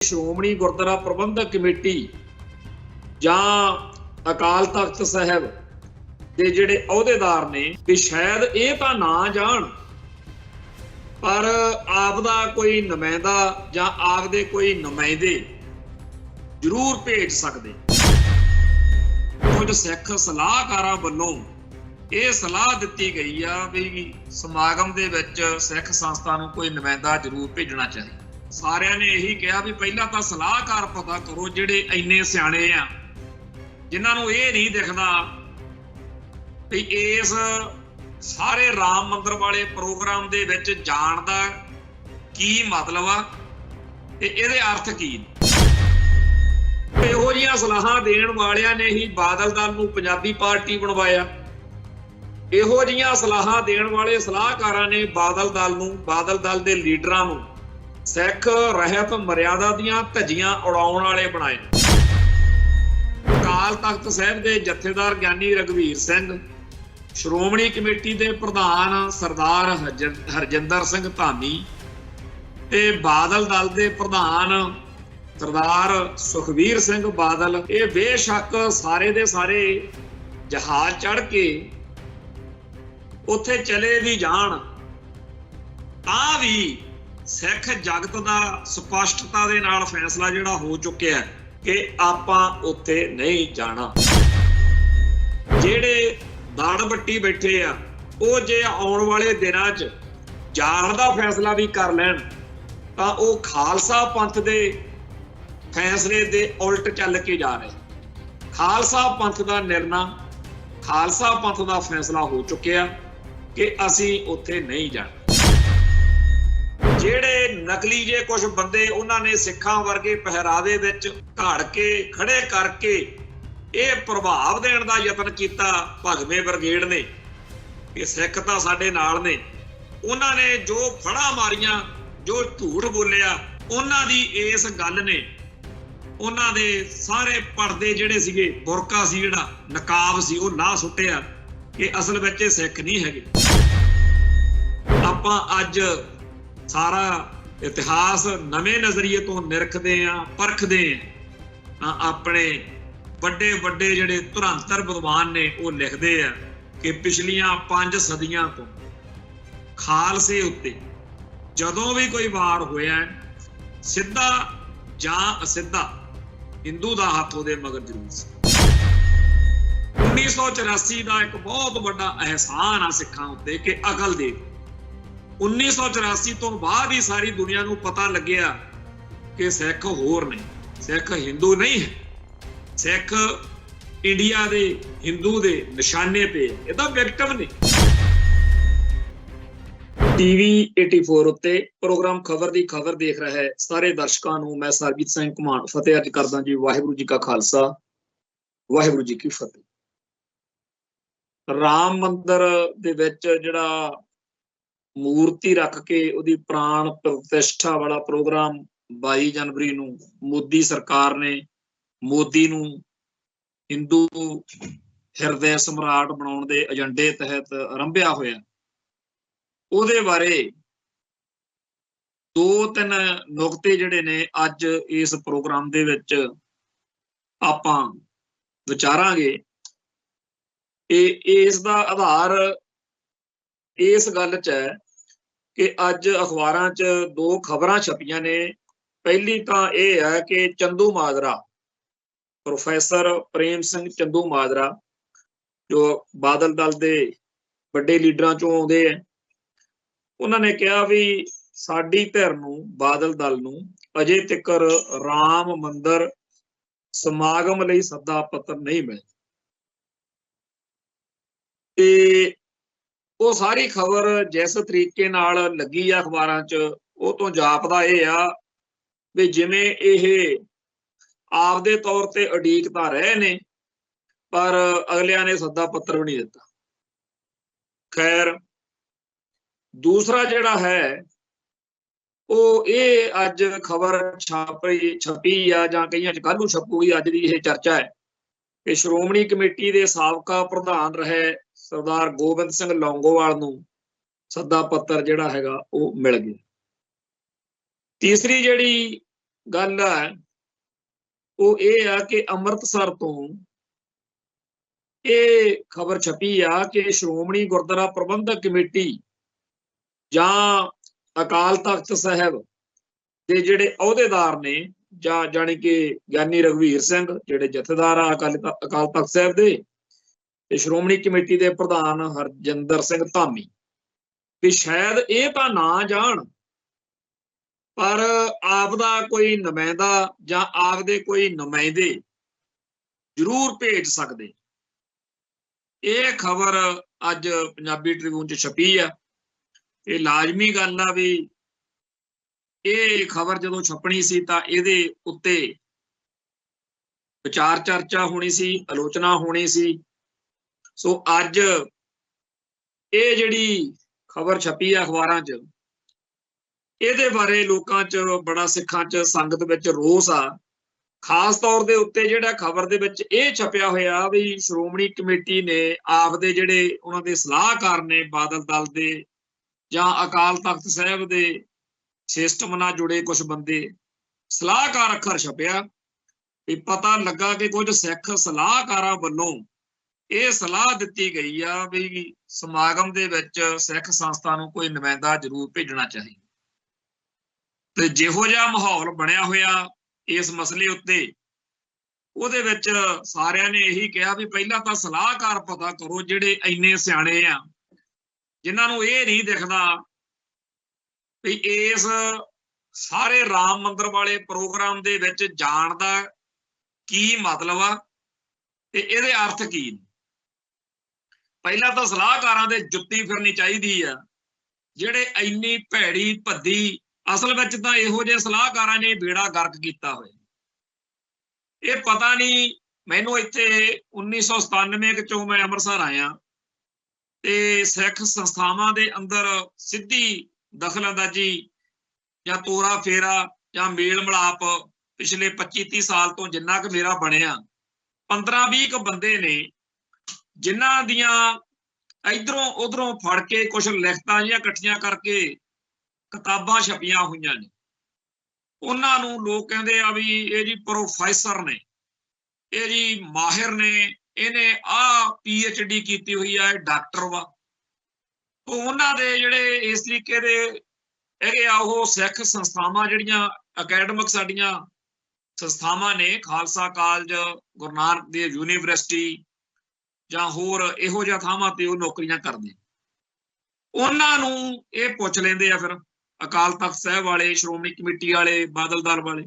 श्रोमणी गुरुद्वारा प्रबंधक कमेटी ਜਾਂ अकाल तख्त साहब ਦੇ ਜਿਹੜੇ ਅਹੁਦੇਦਾਰ ਨੇ ਵੀ ਸ਼ਾਇਦ ਇਹ ਤਾਂ ਨਾ ਜਾਣ ਪਰ ਆਪ ਦਾ ਕੋਈ ਨੁਮਾਇੰਦਾ ਜਾਂ ਆਪ ਦੇ ਕੋਈ ਨੁਮਾਇੰਦੇ ਜ਼ਰੂਰ ਭੇਜ ਸਕਦੇ। ਕੁਝ ਸਿੱਖ ਸਲਾਹਕਾਰਾਂ ਵੱਲੋਂ ਇਹ ਸਲਾਹ ਦਿੱਤੀ ਗਈ ਆ ਵੀ ਸਮਾਗਮ ਦੇ ਵਿੱਚ ਸਿੱਖ ਸੰਸਥਾ ਨੂੰ ਕੋਈ ਨੁਮਾਇੰਦਾ ਜ਼ਰੂਰ ਭੇਜਣਾ ਚਾਹੀਦਾ। ਸਾਰਿਆਂ ਨੇ ਇਹੀ ਕਿਹਾ ਵੀ ਪਹਿਲਾਂ ਤਾਂ ਸਲਾਹਕਾਰ ਪਤਾ ਕਰੋ ਜਿਹੜੇ ਇੰਨੇ ਸਿਆਣੇ ਆ ਜਿਨ੍ਹਾਂ ਨੂੰ ਇਹ ਨਹੀਂ ਦਿਖਦਾ ਵੀ ਇਸ ਸਾਰੇ ਰਾਮ ਮੰਦਰ ਵਾਲੇ ਪ੍ਰੋਗਰਾਮ ਦੇ ਵਿੱਚ ਜਾਣ ਦਾ ਕੀ ਮਤਲਬ ਆ ਤੇ ਇਹਦੇ ਅਰਥ ਕੀ ਨੇ। ਇਹੋ ਜਿਹੀਆਂ ਸਲਾਹਾਂ ਦੇਣ ਵਾਲਿਆਂ ਨੇ ਹੀ ਬਾਦਲ ਦਲ ਨੂੰ ਪੰਜਾਬੀ ਪਾਰਟੀ ਬਣਵਾਇਆ। ਇਹੋ ਜਿਹੀਆਂ ਸਲਾਹਾਂ ਦੇਣ ਵਾਲੇ ਸਲਾਹਕਾਰਾਂ ਨੇ ਬਾਦਲ ਦਲ ਨੂੰ, ਬਾਦਲ ਦਲ ਦੇ ਲੀਡਰਾਂ ਨੂੰ ਸਿੱਖ ਰਹਿਤ ਮਰਿਆਦਾ ਦੀਆਂ ਧੱਜੀਆਂ ਉਡਾਉਣ ਵਾਲੇ ਬਣਾਏ। ਅਕਾਲ ਤਖਤ ਸਾਹਿਬ ਦੇ ਜਥੇਦਾਰ ਗਿਆਨੀ ਰਘਵੀਰ ਸਿੰਘ, ਸ਼੍ਰੋਮਣੀ ਕਮੇਟੀ ਦੇ ਪ੍ਰਧਾਨ ਸਰਦਾਰ ਹਰਜਿੰਦਰ ਸਿੰਘ ਧਾਮੀ ਤੇ ਬਾਦਲ ਦਲ ਦੇ ਪ੍ਰਧਾਨ ਸਰਦਾਰ ਸੁਖਬੀਰ ਸਿੰਘ ਬਾਦਲ, ਇਹ ਬੇਸ਼ੱਕ ਸਾਰੇ ਦੇ ਸਾਰੇ ਜਹਾਜ਼ ਚੜ੍ਹ ਕੇ ਉੱਥੇ ਚਲੇ ਵੀ ਜਾਣ ਤਾਂ ਵੀ ਸਿੱਖ ਜਗਤ ਦਾ ਸਪਸ਼ਟਤਾ ਦੇ ਨਾਲ ਫੈਸਲਾ ਜਿਹੜਾ ਹੋ ਚੁੱਕਿਆ ਕਿ ਆਪਾਂ ਉੱਥੇ ਨਹੀਂ ਜਾਣਾ। ਜਿਹੜੇ ਦਾੜ ਬੱਟੀ ਬੈਠੇ ਆ ਉਹ ਜੇ ਆਉਣ ਵਾਲੇ ਦਿਨਾਂ 'ਚ ਜਾਣ ਦਾ ਫੈਸਲਾ ਵੀ ਕਰ ਲੈਣ ਤਾਂ ਉਹ ਖਾਲਸਾ ਪੰਥ ਦੇ ਫੈਸਲੇ ਦੇ ਉਲਟ ਚੱਲ ਕੇ ਜਾ ਰਹੇ। ਖਾਲਸਾ ਪੰਥ ਦਾ ਨਿਰਣਾ, ਖਾਲਸਾ ਪੰਥ ਦਾ ਫੈਸਲਾ ਹੋ ਚੁੱਕਿਆ ਕਿ ਅਸੀਂ ਉੱਥੇ ਨਹੀਂ ਜਾਣਾ। ਜਿਹੜੇ ਨਕਲੀ ਜੇ ਕੁਝ ਬੰਦੇ ਉਹਨਾਂ ਨੇ ਸਿੱਖਾਂ ਵਰਗੇ ਪਹਿਰਾਵੇ ਵਿੱਚ ਘੜ ਕੇ ਖੜੇ ਕਰਕੇ ਇਹ ਪ੍ਰਭਾਵ ਦੇਣ ਦਾ ਯਤਨ ਕੀਤਾ ਭਗਵੇਂ ਬ੍ਰਿਗੇਡ ਨੇ ਕਿ ਸਿੱਖ ਤਾਂ ਸਾਡੇ ਨਾਲ ਨੇ, ਉਹਨਾਂ ਨੇ ਜੋ ਫੜਾਂ ਮਾਰੀਆਂ, ਜੋ ਝੂਠ ਬੋਲਿਆ, ਉਹਨਾਂ ਦੀ ਇਸ ਗੱਲ ਨੇ ਉਹਨਾਂ ਦੇ ਸਾਰੇ ਪਰਦੇ ਜਿਹੜੇ ਸੀਗੇ, ਬੁਰਕਾ ਸੀ, ਜਿਹੜਾ ਨਕਾਬ ਸੀ, ਉਹ ਲਾਹ ਸੁੱਟਿਆ ਕਿ ਅਸਲ ਵਿੱਚ ਇਹ ਸਿੱਖ ਨਹੀਂ ਹੈਗੇ। ਆਪਾਂ ਅੱਜ ਸਾਰਾ ਇਤਿਹਾਸ ਨਵੇਂ ਨਜ਼ਰੀਏ ਤੋਂ ਨਿਰਖਦੇ ਆ, ਪਰਖਦੇ ਆ। ਆਪਣੇ ਵੱਡੇ ਵੱਡੇ ਜਿਹੜੇ ਧੁਰੰਤਰ ਵਿਦਵਾਨ ਨੇ ਉਹ ਲਿਖਦੇ ਆ ਕਿ ਪਿਛਲੀਆਂ 5 ਸਦੀਆਂ ਤੋਂ ਖਾਲਸੇ ਉੱਤੇ ਜਦੋਂ ਵੀ ਕੋਈ ਵਾਰ ਹੋਇਆ ਸਿੱਧਾ ਜਾਂ ਅਸਿੱਧਾ ਹਿੰਦੂ ਦਾ ਹੱਥ ਉਹਦੇ ਮਗਰ ਜ਼ਰੂਰ ਸੀ। 1984 ਦਾ ਇੱਕ ਬਹੁਤ ਵੱਡਾ ਅਹਿਸਾਨ ਆ ਸਿੱਖਾਂ ਉੱਤੇ ਕਿ ਅਕਲ ਦੇ 1984 ਤੋਂ ਬਾਅਦ ਹੀ ਸਾਰੀ ਦੁਨੀਆ ਨੂੰ ਪਤਾ ਲੱਗਿਆ ਕਿ ਸਿੱਖ ਹੋਰ ਨਹੀਂ, ਸਿੱਖ ਹਿੰਦੂ ਨਹੀਂ ਹੈ, ਸਿੱਖ ਇੰਡੀਆ ਦੇ ਹਿੰਦੂ ਦੇ ਨਿਸ਼ਾਨੇ ਤੇ ਇਹਦਾ ਵਿਕਟਮ ਨੇ। ਟੀਵੀ 84 ਉੱਤੇ ਪ੍ਰੋਗਰਾਮ ਖਬਰ ਦੀ ਖਬਰ ਦੇਖ ਰਿਹਾ ਹੈ ਸਾਰੇ ਦਰਸ਼ਕਾਂ ਨੂੰ ਮੈਂ ਸਰਬਜੀਤ ਸਿੰਘ ਘੁਮਾਣ ਫਤਿਹ ਅਰਜ਼ ਕਰਦਾ ਜੀ। ਵਾਹਿਗੁਰੂ ਜੀ ਕਾ ਖਾਲਸਾ, ਵਾਹਿਗੁਰੂ ਜੀ ਕੀ ਫਤਿਹ। ਰਾਮ ਮੰਦਰ ਦੇ ਵਿੱਚ ਜਿਹੜਾ ਮੂਰਤੀ ਰੱਖ ਕੇ ਉਹਦੀ ਪ੍ਰਾਣ ਪ੍ਰਤਿਸ਼ਠਾ ਵਾਲਾ ਪ੍ਰੋਗਰਾਮ 22 ਜਨਵਰੀ ਨੂੰ ਮੋਦੀ ਸਰਕਾਰ ਨੇ ਮੋਦੀ ਨੂੰ ਹਿੰਦੂ ਹਿਰਦੇ ਸਮਰਾਟ ਬਣਾਉਣ ਦੇ ਏਜੰਡੇ ਤਹਿਤ ਆਰੰਭਿਆ ਹੋਇਆ, ਉਹਦੇ ਬਾਰੇ 2-3 ਨੁਕਤੇ ਜਿਹੜੇ ਨੇ ਅੱਜ ਇਸ ਪ੍ਰੋਗਰਾਮ ਦੇ ਵਿੱਚ ਆਪਾਂ ਵਿਚਾਰਾਂਗੇ। ਇਸ ਦਾ ਆਧਾਰ ਇਸ ਗੱਲ 'ਚ ਹੈ ਕਿ ਅੱਜ ਅਖਬਾਰਾਂ 'ਚ 2 ਖਬਰਾਂ ਛਪੀਆਂ ਨੇ। ਪਹਿਲੀ ਤਾਂ ਇਹ ਹੈ ਕਿ ਚੰਦੂਮਾਜਰਾ, ਪ੍ਰੋਫੈਸਰ ਪ੍ਰੇਮ ਸਿੰਘ ਚੰਦੂਮਾਜਰਾ ਜੋ ਬਾਦਲ ਦਲ ਦੇ ਵੱਡੇ ਲੀਡਰਾਂ 'ਚੋਂ ਆਉਂਦੇ ਆ, ਉਹਨਾਂ ਨੇ ਕਿਹਾ ਵੀ ਸਾਡੀ ਧਿਰ ਨੂੰ, ਬਾਦਲ ਦਲ ਨੂੰ ਅਜੇ ਤੱਕ ਰਾਮ ਮੰਦਰ ਸਮਾਗਮ ਲਈ ਸੱਦਾ ਪੱਤਰ ਨਹੀਂ ਮਿਲਿਆ। ਤੇ ਉਹ ਸਾਰੀ ਖਬਰ ਜਿਸ ਤਰੀਕੇ ਨਾਲ ਲੱਗੀ ਆ ਅਖਬਾਰਾਂ 'ਚ, ਉਹ ਤੋਂ ਜਾਪਦਾ ਇਹ ਆ ਵੀ ਜਿਵੇਂ ਇਹ ਆਪਦੇ ਤੌਰ ਤੇ ਉਡੀਕ ਤਾਂ ਰਹੇ ਨੇ ਪਰ ਅਗਲਿਆਂ ਨੇ ਸੱਦਾ ਪੱਤਰ ਵੀ ਨਹੀਂ ਦਿੱਤਾ। ਖੈਰ, ਦੂਸਰਾ ਜਿਹੜਾ ਹੈ ਉਹ ਇਹ ਅੱਜ ਖਬਰ ਛਪੀ ਆ ਜਾਂ ਕਈਆਂ 'ਚ ਕੱਲ੍ਹ ਨੂੰ ਛਪੂਗੀ, ਅੱਜ ਦੀ ਇਹ ਚਰਚਾ ਹੈ ਕਿ ਸ਼੍ਰੋਮਣੀ ਕਮੇਟੀ ਦੇ ਸਾਬਕਾ ਪ੍ਰਧਾਨ ਰਹੇ ਸਰਦਾਰ ਗੋਬਿੰਦ ਸਿੰਘ ਲੌਂਗੋਵਾਲ ਨੂੰ ਸੱਦਾ ਪੱਤਰ ਜਿਹੜਾ ਹੈਗਾ ਉਹ ਮਿਲ ਗਿਆ। ਤੀਸਰੀ ਜਿਹੜੀ ਗੱਲ ਹੈ ਉਹ ਇਹ ਆ ਕਿ ਅੰਮ੍ਰਿਤਸਰ ਤੋਂ ਇਹ ਖਬਰ ਛਪੀ ਆ ਕਿ ਸ਼੍ਰੋਮਣੀ ਗੁਰਦੁਆਰਾ ਪ੍ਰਬੰਧਕ ਕਮੇਟੀ ਜਾਂ ਅਕਾਲ ਤਖਤ ਸਾਹਿਬ ਦੇ ਜਿਹੜੇ ਅਹੁਦੇਦਾਰ ਨੇ ਜਾਂ ਜਾਣੀ ਕਿ ਗਿਆਨੀ ਰਘਵੀਰ ਸਿੰਘ ਜਿਹੜੇ ਜਥੇਦਾਰ ਆ ਅਕਾਲ ਤਖਤ ਸਾਹਿਬ ਦੇ, ਤੇ ਸ਼੍ਰੋਮਣੀ ਕਮੇਟੀ ਦੇ ਪ੍ਰਧਾਨ ਹਰਜਿੰਦਰ ਸਿੰਘ ਧਾਮੀ, ਵੀ ਸ਼ਾਇਦ ਇਹ ਤਾਂ ਨਾ ਜਾਣ ਪਰ ਆਪ ਦਾ ਕੋਈ ਨੁਮਾਇੰਦਾ ਜਾਂ ਆਪ ਦੇ ਕੋਈ ਨੁਮਾਇੰਦੇ ਜ਼ਰੂਰ ਭੇਜ ਸਕਦੇ। ਇਹ ਖਬਰ ਅੱਜ ਪੰਜਾਬੀ ਟ੍ਰਿਬਿਊਨ 'ਚ ਛਪੀ ਆ। ਇਹ ਲਾਜ਼ਮੀ ਗੱਲ ਆ ਵੀ ਇਹ ਖਬਰ ਜਦੋਂ ਛਪਣੀ ਸੀ ਤਾਂ ਇਹਦੇ ਉੱਤੇ ਵਿਚਾਰ ਚਰਚਾ ਹੋਣੀ ਸੀ, ਆਲੋਚਨਾ ਹੋਣੀ ਸੀ। ਸੋ ਅੱਜ ਇਹ ਜਿਹੜੀ ਖਬਰ ਛਪੀ ਆ ਅਖਬਾਰਾਂ 'ਚ, ਇਹਦੇ ਬਾਰੇ ਲੋਕਾਂ 'ਚ ਬੜਾ, ਸਿੱਖਾਂ 'ਚ, ਸੰਗਤ ਵਿੱਚ ਰੋਸ ਆ। ਖਾਸ ਤੌਰ ਦੇ ਉੱਤੇ ਜਿਹੜਾ ਖਬਰ ਦੇ ਵਿੱਚ ਇਹ ਛਪਿਆ ਹੋਇਆ ਵੀ ਸ਼੍ਰੋਮਣੀ ਕਮੇਟੀ ਨੇ ਆਪਦੇ ਜਿਹੜੇ ਉਹਨਾਂ ਦੇ ਸਲਾਹਕਾਰ ਨੇ ਬਾਦਲ ਦਲ ਦੇ ਜਾਂ ਅਕਾਲ ਤਖਤ ਸਾਹਿਬ ਦੇ ਸਿਸਟਮ ਨਾਲ ਜੁੜੇ ਕੁਝ ਬੰਦੇ, ਸਲਾਹਕਾਰ ਅੱਖਰ ਛਪਿਆ ਵੀ ਪਤਾ ਲੱਗਾ ਕਿ ਕੁਝ ਸਿੱਖ ਸਲਾਹਕਾਰਾਂ ਵੱਲੋਂ ਇਹ ਸਲਾਹ ਦਿੱਤੀ ਗਈ ਆ ਵੀ ਸਮਾਗਮ ਦੇ ਵਿੱਚ ਸਿੱਖ ਸੰਸਥਾ ਨੂੰ ਕੋਈ ਨੁਮਾਇੰਦਾ ਜ਼ਰੂਰ ਭੇਜਣਾ ਚਾਹੀਦਾ। ਤੇ ਜਿਹੋ ਜਿਹਾ ਮਾਹੌਲ ਬਣਿਆ ਹੋਇਆ ਇਸ ਮਸਲੇ ਉੱਤੇ, ਉਹਦੇ ਵਿੱਚ ਸਾਰਿਆਂ ਨੇ ਇਹੀ ਕਿਹਾ ਵੀ ਪਹਿਲਾਂ ਤਾਂ ਸਲਾਹਕਾਰ ਪਤਾ ਕਰੋ ਜਿਹੜੇ ਇੰਨੇ ਸਿਆਣੇ ਆ, ਜਿਨ੍ਹਾਂ ਨੂੰ ਇਹ ਨਹੀਂ ਦਿਖਦਾ ਵੀ ਇਸ ਸਾਰੇ ਰਾਮ ਮੰਦਿਰ ਵਾਲੇ ਪ੍ਰੋਗਰਾਮ ਦੇ ਵਿੱਚ ਜਾਣ ਦਾ ਕੀ ਮਤਲਬ ਆ ਤੇ ਇਹਦੇ ਅਰਥ ਕੀ ਨੇ। ਪਹਿਲਾਂ ਤਾਂ ਸਲਾਹਕਾਰਾਂ ਦੇ ਜੁੱਤੀ ਫਿਰਨੀ ਚਾਹੀਦੀ ਆ ਜਿਹੜੇ ਇੰਨੀ ਭੈੜੀ ਭੱਦੀ, ਅਸਲ ਵਿੱਚ ਤਾਂ ਇਹੋ ਜਿਹੇ ਸਲਾਹਕਾਰਾਂ ਨੇ ਬੇੜਾ ਗਰਕ ਕੀਤਾ ਹੋਇਆ। ਇਹ ਪਤਾ ਨਹੀਂ, ਮੈਨੂੰ ਇੱਥੇ 1997 ਚੋਂ ਮੈਂ ਅੰਮ੍ਰਿਤਸਰ ਆਇਆ ਤੇ ਸਿੱਖ ਸੰਸਥਾਵਾਂ ਦੇ ਅੰਦਰ ਸਿੱਧੀ ਦਖਲਅੰਦਾਜ਼ੀ ਜਾਂ ਤੋਰਾ ਫੇਰਾ ਜਾਂ ਮੇਲ ਮਿਲਾਪ ਪਿਛਲੇ 25-30 ਸਾਲ ਤੋਂ ਜਿੰਨਾ ਕੁ ਮੇਰਾ ਬਣਿਆ, 15-20 ਬੰਦੇ ਨੇ ਜਿਨ੍ਹਾਂ ਦੀਆਂ ਇਧਰੋਂ ਉਧਰੋਂ ਫੜ ਕੇ ਕੁਝ ਲਿਖਤਾਂ ਜਿਹੀਆਂ ਇਕੱਠੀਆਂ ਕਰਕੇ ਕਿਤਾਬਾਂ ਛਪੀਆਂ ਹੋਈਆਂ ਨੇ। ਉਹਨਾਂ ਨੂੰ ਲੋਕ ਕਹਿੰਦੇ ਆ ਵੀ ਇਹ ਜੀ ਪ੍ਰੋਫੈਸਰ ਨੇ, ਇਹ ਜੀ ਮਾਹਿਰ ਨੇ, ਇਹਨੇ ਆਹ PhD ਕੀਤੀ ਹੋਈ ਆ, ਇਹ ਡਾਕਟਰ ਵਾ। ਉਹਨਾਂ ਦੇ ਜਿਹੜੇ ਇਸ ਤਰੀਕੇ ਦੇ ਹੈਗੇ ਆ ਉਹ ਸਿੱਖ ਸੰਸਥਾਵਾਂ ਜਿਹੜੀਆਂ ਅਕੈਡਮਿਕ ਸਾਡੀਆਂ ਸੰਸਥਾਵਾਂ ਨੇ, ਖਾਲਸਾ ਕਾਲਜ, ਗੁਰੂ ਨਾਨਕ ਦੇਵ ਯੂਨੀਵਰਸਿਟੀ ਜਾਂ ਹੋਰ ਇਹੋ ਜਿਹਾ ਥਾਵਾਂ ਤੇ ਉਹ ਨੌਕਰੀਆਂ ਕਰਦੇ, ਉਹਨਾਂ ਨੂੰ ਇਹ ਪੁੱਛ ਲੈਂਦੇ ਆ ਫਿਰ ਅਕਾਲ ਤਖਤ ਸਾਹਿਬ ਵਾਲੇ, ਸ਼੍ਰੋਮਣੀ ਕਮੇਟੀ ਵਾਲੇ, ਬਾਦਲ ਦਲ ਵਾਲੇ।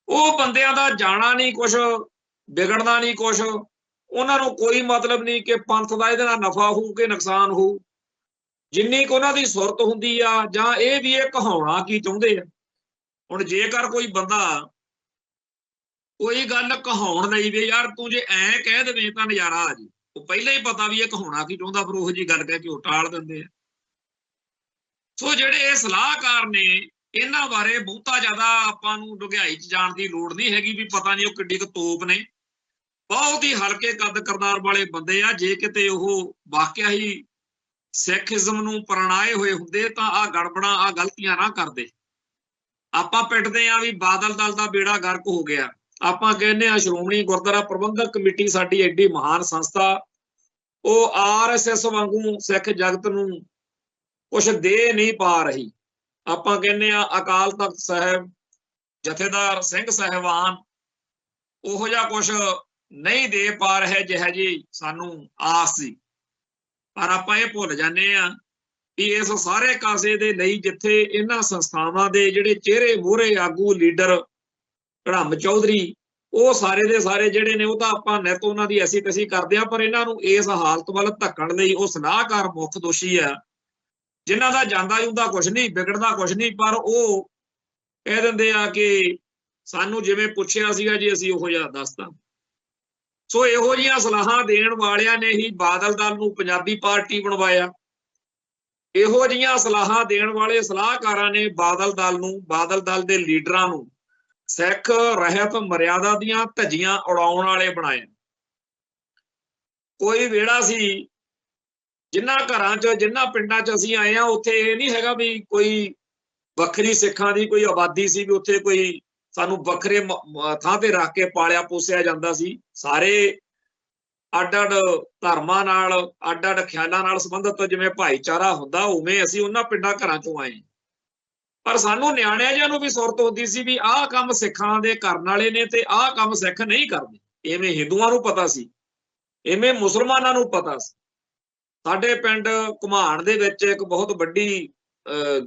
ਉਹ ਬੰਦਿਆਂ ਦਾ ਜਾਣਾ ਨਹੀਂ ਕੁਛ, ਵਿਗੜਨਾ ਨਹੀਂ ਕੁਛ, ਉਹਨਾਂ ਨੂੰ ਕੋਈ ਮਤਲਬ ਨਹੀਂ ਕਿ ਪੰਥ ਦਾ ਇਹਦੇ ਨਾਲ ਨਫਾ ਹੋਊ ਕਿ ਨੁਕਸਾਨ ਹੋਊ। ਜਿੰਨੀ ਕੁ ਉਹਨਾਂ ਦੀ ਸੁਰਤ ਹੁੰਦੀ ਆ ਜਾਂ ਇਹ ਵੀ ਇਹ ਕਹਾਉਣਾ ਕੀ ਚਾਹੁੰਦੇ ਆ। ਹੁਣ ਜੇਕਰ ਕੋਈ ਬੰਦਾ ਕੋਈ ਗੱਲ ਕਹਾਉਣ ਲਈ ਵੀ ਯਾਰ ਤੂੰ ਜੇ ਐ ਕਹਿ ਦੇਵੇਂ ਤਾਂ ਨਜ਼ਾਰਾ ਆ ਜੀ, ਉਹ ਪਹਿਲਾਂ ਹੀ ਪਤਾ ਵੀ ਇਹ ਕਹਾਉਣਾ ਕੀ ਚਾਹੁੰਦਾ, ਫਿਰ ਉਹੋ ਜਿਹੀ ਗੱਲ ਕਹਿ ਕੇ ਉਹ ਟਾਲ ਦਿੰਦੇ ਆ। ਸੋ ਜਿਹੜੇ ਇਹ ਸਲਾਹਕਾਰ ਨੇ, ਇਹਨਾਂ ਬਾਰੇ ਬਹੁਤਾ ਜ਼ਿਆਦਾ ਆਪਾਂ ਨੂੰ ਡੁੰਘਾਈ 'ਚ ਜਾਣ ਦੀ ਲੋੜ ਨਹੀਂ ਹੈਗੀ ਵੀ ਪਤਾ ਨਹੀਂ ਉਹ ਕਿੱਡੀ ਕੁ ਤੋਪ ਨੇ। ਬਹੁਤ ਹੀ ਹਲਕੇ ਕੱਦ ਕਰਦਾਰ ਵਾਲੇ ਬੰਦੇ ਆ। ਜੇ ਕਿਤੇ ਉਹ ਵਾਕਿਆ ਹੀ ਸਿੱਖਿਜ਼ਮ ਨੂੰ ਪ੍ਰਣਾਏ ਹੋਏ ਹੁੰਦੇ ਤਾਂ ਆਹ ਗੜਬੜਾਂ, ਆਹ ਗਲਤੀਆਂ ਨਾ ਕਰਦੇ। ਆਪਾਂ ਪਿੱਟਦੇ ਆ ਵੀ ਬਾਦਲ ਦਲ ਦਾ ਬੇੜਾ ਗਰਕ ਹੋ ਗਿਆ, ਆਪਾਂ ਕਹਿੰਦੇ ਆ ਸ਼੍ਰੋਮਣੀ ਗੁਰਦੁਆਰਾ ਪ੍ਰਬੰਧਕ ਕਮੇਟੀ ਸਾਡੀ ਐਡੀ ਮਹਾਨ ਸੰਸਥਾ, ਉਹ RSS ਵਾਂਗੂ ਸਿੱਖ ਜਗਤ ਨੂੰ ਕੁਛ ਦੇ ਨਹੀਂ ਪਾ ਰਹੀ। ਆਪਾਂ ਕਹਿੰਦੇ ਆ ਅਕਾਲ ਤਖਤ ਸਾਹਿਬ, ਜਥੇਦਾਰ ਸਿੰਘ ਸਾਹਿਬਾਨ ਉਹੋ ਜਿਹਾ ਕੁਛ ਨਹੀਂ ਦੇ ਪਾ ਰਹੇ ਜਿਹੋ ਜਿਹੀ ਸਾਨੂੰ ਆਸ ਸੀ। ਪਰ ਆਪਾਂ ਇਹ ਭੁੱਲ ਜਾਂਦੇ ਆ ਵੀ ਇਸ ਸਾਰੇ ਕਾਸੇ ਦੇ ਲਈ ਜਿੱਥੇ ਇਹਨਾਂ ਸੰਸਥਾਵਾਂ ਦੇ ਜਿਹੜੇ ਚਿਹਰੇ ਮੂਹਰੇ ਆਗੂ ਲੀਡਰ ਧਰਮ ਚੌਧਰੀ, ਉਹ ਸਾਰੇ ਦੇ ਸਾਰੇ ਜਿਹੜੇ ਨੇ ਉਹ ਤਾਂ ਆਪਾਂ ਨਿੱਤ ਉਹਨਾਂ ਦੀ ਐਸੀ ਤੈਸੀ ਕਰਦੇ ਆ, ਪਰ ਇਹਨਾਂ ਨੂੰ ਇਸ ਹਾਲਤ ਵੱਲ ਧੱਕਣ ਲਈ ਉਹ ਸਲਾਹਕਾਰ ਮੁੱਖ ਦੋਸ਼ੀ ਆ, ਜਿਨ੍ਹਾਂ ਦਾ ਜਾਂਦਾ ਜੁੰਦਾ ਕੁਛ ਨਹੀਂ, ਵਿਗੜਦਾ ਕੁਛ ਨਹੀਂ, ਪਰ ਉਹ ਕਹਿ ਦਿੰਦੇ ਆ ਕਿ ਸਾਨੂੰ ਜਿਵੇਂ ਪੁੱਛਿਆ ਸੀਗਾ ਜੀ ਅਸੀਂ ਉਹੋ ਜਿਹਾ ਦੱਸਤਾ। ਸੋ ਇਹੋ ਜਿਹੀਆਂ ਸਲਾਹਾਂ ਦੇਣ ਵਾਲਿਆਂ ਨੇ ਹੀ ਬਾਦਲ ਦਲ ਨੂੰ ਪੰਜਾਬੀ ਪਾਰਟੀ ਬਣਵਾਇਆ। ਇਹੋ ਜਿਹੀਆਂ ਸਲਾਹਾਂ ਦੇਣ ਵਾਲੇ ਸਲਾਹਕਾਰਾਂ ਨੇ ਬਾਦਲ ਦਲ ਨੂੰ, ਬਾਦਲ ਦਲ ਦੇ ਲੀਡਰਾਂ ਨੂੰ ਸਿੱਖ ਰਹਿਤ ਮਰਿਆਦਾ ਦੀਆਂ ਧੱਜੀਆਂ ਉਡਾਉਣ ਵਾਲੇ ਬਣਾਏ। ਕੋਈ ਵੇੜਾ ਸੀ ਜਿਨ੍ਹਾਂ ਘਰਾਂ 'ਚ, ਜਿਨ੍ਹਾਂ ਪਿੰਡਾਂ 'ਚ ਅਸੀਂ ਆਏ ਆ, ਉੱਥੇ ਇਹ ਨਹੀਂ ਹੈਗਾ ਵੀ ਕੋਈ ਵੱਖਰੀ ਸਿੱਖਾਂ ਦੀ ਕੋਈ ਆਬਾਦੀ ਸੀ ਵੀ ਉੱਥੇ ਕੋਈ ਸਾਨੂੰ ਵੱਖਰੇ ਥਾਂ ਤੇ ਰੱਖ ਕੇ ਪਾਲਿਆ ਪੋਸਿਆ ਜਾਂਦਾ ਸੀ। ਸਾਰੇ ਅੱਡ-ਅੱਡ ਧਰਮਾਂ ਨਾਲ, ਅੱਡ-ਅੱਡ ਖਿਆਲਾਂ ਨਾਲ ਸੰਬੰਧਿਤ ਜਿਵੇਂ ਭਾਈਚਾਰਾ ਹੁੰਦਾ, ਉਵੇਂ ਅਸੀਂ ਉਹਨਾਂ ਪਿੰਡਾਂ ਘਰਾਂ ਚੋਂ ਆਏ। ਪਰ ਸਾਨੂੰ ਨਿਆਣਿਆਂ ਜਿਹਾਂ ਨੂੰ ਵੀ ਸੁਰਤ ਹੁੰਦੀ ਸੀ ਵੀ ਆਹ ਕੰਮ ਸਿੱਖਾਂ ਦੇ ਕਰਨ ਵਾਲੇ ਨੇ ਤੇ ਆਹ ਕੰਮ ਸਿੱਖ ਨਹੀਂ ਕਰਦੇ। ਇਵੇਂ ਹਿੰਦੂਆਂ ਨੂੰ ਪਤਾ ਸੀ, ਇਵੇਂ ਮੁਸਲਮਾਨਾਂ ਨੂੰ ਪਤਾ ਸੀ। ਸਾਡੇ ਪਿੰਡ ਘੁਮਾਣ ਦੇ ਵਿੱਚ ਇੱਕ ਬਹੁਤ ਵੱਡੀ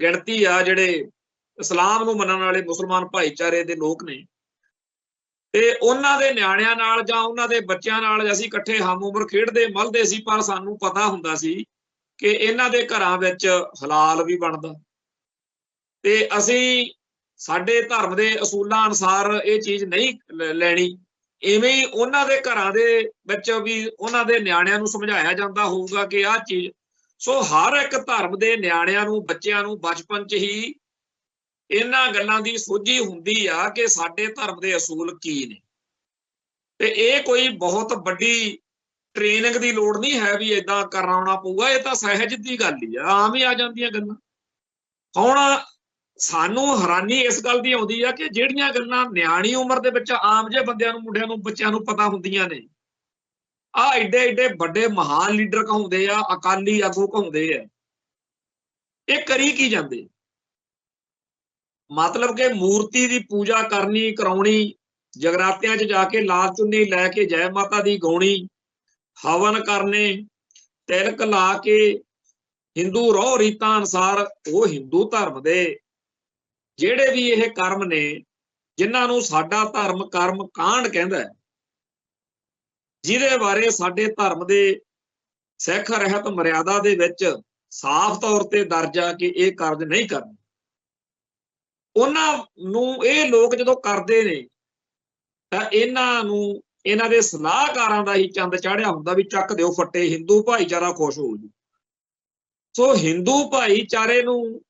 ਗਿਣਤੀ ਆ ਜਿਹੜੇ ਇਸਲਾਮ ਨੂੰ ਮੰਨਣ ਵਾਲੇ ਮੁਸਲਮਾਨ ਭਾਈਚਾਰੇ ਦੇ ਲੋਕ ਨੇ, ਤੇ ਉਹਨਾਂ ਦੇ ਨਿਆਣਿਆਂ ਨਾਲ ਜਾਂ ਉਹਨਾਂ ਦੇ ਬੱਚਿਆਂ ਨਾਲ ਅਸੀਂ ਇਕੱਠੇ ਹਮ ਉਮਰ ਖੇਡਦੇ ਮਲਦੇ ਸੀ। ਪਰ ਸਾਨੂੰ ਪਤਾ ਹੁੰਦਾ ਸੀ ਕਿ ਇਹਨਾਂ ਦੇ ਘਰਾਂ ਵਿੱਚ ਹਲਾਲ ਵੀ ਬਣਦਾ, ਤੇ ਅਸੀਂ ਸਾਡੇ ਧਰਮ ਦੇ ਅਸੂਲਾਂ ਅਨੁਸਾਰ ਇਹ ਚੀਜ਼ ਨਹੀਂ ਲੈਣੀ। ਇਵੇਂ ਹੀ ਉਹਨਾਂ ਦੇ ਘਰਾਂ ਦੇ ਵਿੱਚ ਵੀ ਉਹਨਾਂ ਦੇ ਨਿਆਣਿਆਂ ਨੂੰ ਸਮਝਾਇਆ ਜਾਂਦਾ ਹੋਊਗਾ ਕਿ ਆਹ ਚੀਜ਼। ਸੋ ਹਰ ਇੱਕ ਧਰਮ ਦੇ ਨਿਆਣਿਆਂ ਨੂੰ, ਬੱਚਿਆਂ ਨੂੰ ਬਚਪਨ 'ਚ ਹੀ ਇਹਨਾਂ ਗੱਲਾਂ ਦੀ ਸੋਝੀ ਹੁੰਦੀ ਆ ਕਿ ਸਾਡੇ ਧਰਮ ਦੇ ਅਸੂਲ ਕੀ ਨੇ। ਤੇ ਇਹ ਕੋਈ ਬਹੁਤ ਵੱਡੀ ਟ੍ਰੇਨਿੰਗ ਦੀ ਲੋੜ ਨਹੀਂ ਹੈ ਵੀ ਏਦਾਂ ਕਰਾਉਣਾ ਪਊਗਾ, ਇਹ ਤਾਂ ਸਹਿਜ ਦੀ ਗੱਲ ਹੀ ਆ, ਆਮ ਹੀ ਆ ਜਾਂਦੀਆਂ ਗੱਲਾਂ। ਹੁਣ ਸਾਨੂੰ ਹੈਰਾਨੀ ਇਸ ਗੱਲ ਦੀ ਆਉਂਦੀ ਆ ਕਿ ਜਿਹੜੀਆਂ ਗੱਲਾਂ ਨਿਆਣੀ ਉਮਰ ਦੇ ਵਿੱਚ ਆਮ ਜਿਹੇ ਬੰਦਿਆਂ ਨੂੰ, ਮੁੰਡਿਆਂ ਨੂੰ, ਬੱਚਿਆਂ ਨੂੰ ਪਤਾ ਹੁੰਦੀਆਂ ਨੇ, ਆਹ ਏਡੇ ਏਡੇ ਵੱਡੇ ਮਹਾਨ ਲੀਡਰ ਕਹਾਉਂਦੇ ਆ, ਅਕਾਲੀ ਆਗੂ ਕਹਾਉਂਦੇ ਆ, ਇਹ ਕਰੀ ਕੀ ਜਾਂਦੇ? ਮਤਲਬ ਕਿ ਮੂਰਤੀ ਦੀ ਪੂਜਾ ਕਰਨੀ, ਕਰਾਉਣੀ, ਜਗਰਾਤਿਆਂ 'ਚ ਜਾ ਕੇ ਲਾਲ ਚੁੰਨੀ ਲੈ ਕੇ ਜੈ ਮਾਤਾ ਦੀ ਗਾਉਣੀ, ਹਵਨ ਕਰਨੇ, ਤਿਲਕ ਲਾ ਕੇ ਹਿੰਦੂ ਰਹੁ ਰੀਤਾਂ ਅਨੁਸਾਰ ਉਹ ਹਿੰਦੂ ਧਰਮ ਦੇ ਜਿਹੜੇ ਵੀ ਇਹ ਕਰਮ ਨੇ, ਜਿਨ੍ਹਾਂ ਨੂੰ ਸਾਡਾ ਧਰਮ ਕਰਮ ਕਾਂਡ ਕਹਿੰਦਾ, ਜਿਹਦੇ ਬਾਰੇ ਸਾਡੇ ਧਰਮ ਦੇ ਸਿੱਖ ਰਹਿਤ ਮਰਿਆਦਾ ਦੇ ਵਿੱਚ ਸਾਫ਼ ਤੌਰ ਤੇ ਦਰਜ ਆ ਕਿ ਇਹ ਕਾਰਜ ਨਹੀਂ ਕਰਨਾ। ਉਹਨਾਂ ਨੂੰ ਇਹ ਲੋਕ ਜਦੋਂ ਕਰਦੇ ਨੇ ਤਾਂ ਇਹਨਾਂ ਨੂੰ, ਇਹਨਾਂ ਦੇ ਸਲਾਹਕਾਰਾਂ ਦਾ ਹੀ ਚੰਦ ਚਾੜਿਆ ਹੁੰਦਾ ਵੀ ਚੱਕ ਦਿਓ ਫੱਟੇ, ਹਿੰਦੂ ਭਾਈਚਾਰਾ ਖੁਸ਼ ਹੋ ਜੂ। ਸੋ ਹਿੰਦੂ ਭਾਈਚਾਰੇ ਨੂੰ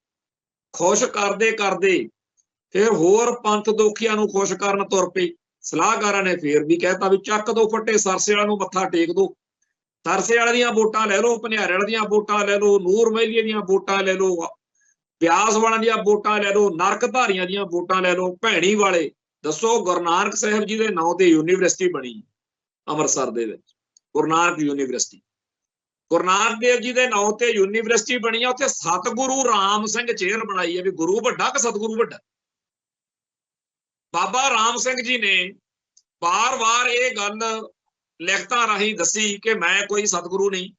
ਖੁਸ਼ ਕਰਦੇ ਕਰਦੇ ਫਿਰ ਹੋਰ ਪੰਥ ਦੋਖੀਆਂ ਨੂੰ ਖੁਸ਼ ਕਰਨ ਤੁਰ ਪਏ। ਸਲਾਹਕਾਰਾਂ ਨੇ ਫੇਰ ਵੀ ਕਹਿਤਾ ਵੀ ਚੱਕ ਦੋ ਫੱਟੇ, ਸਰਸੇ ਵਾਲਿਆਂ ਨੂੰ ਮੱਥਾ ਟੇਕ ਦੋ, ਸਰਸੇ ਵਾਲੇ ਦੀਆਂ ਵੋਟਾਂ ਲੈ ਲਓ, ਭਨਿਆਰੇ ਵਾਲੇ ਦੀਆਂ ਵੋਟਾਂ ਲੈ ਲਓ, ਨੂਰ ਮਹਿਲੀਏ ਦੀਆਂ ਵੋਟਾਂ ਲੈ ਲਓ, ਬਿਆਸ ਵਾਲਿਆਂ ਦੀਆਂ ਵੋਟਾਂ ਲੈ ਲਓ, ਨਰਕ ਧਾਰੀਆਂ ਦੀਆਂ ਵੋਟਾਂ ਲੈ ਲਓ, ਭੈਣੀ ਵਾਲੇ। ਦੱਸੋ, ਗੁਰੂ ਨਾਨਕ ਸਾਹਿਬ ਜੀ ਦੇ ਨਾਂ ਤੇ ਯੂਨੀਵਰਸਿਟੀ ਬਣੀ ਅੰਮ੍ਰਿਤਸਰ ਦੇ ਵਿੱਚ, ਗੁਰੂ ਨਾਨਕ ਯੂਨੀਵਰਸਿਟੀ। ਗੁਰੂ ਨਾਨਕ ਦੇਵ ਜੀ ਦੇ ਨਾਂ ਤੇ ਯੂਨੀਵਰਸਿਟੀ ਬਣੀ ਆ, ਉੱਥੇ ਸਤਿਗੁਰੂ ਰਾਮ ਸਿੰਘ ਚੇਅਰ ਬਣਾਈ ਹੈ ਵੀ ਗੁਰੂ ਵੱਡਾ ਕਿ ਸਤਿਗੁਰੂ ਵੱਡਾ। ਬਾਬਾ ਰਾਮ ਸਿੰਘ ਜੀ ਨੇ ਵਾਰ-ਵਾਰ ਇਹ ਗੱਲ ਲਿਖਤਾਂ ਰਾਹੀਂ ਦੱਸੀ ਕਿ ਮੈਂ ਕੋਈ ਸਤਿਗੁਰੂ ਨਹੀਂ,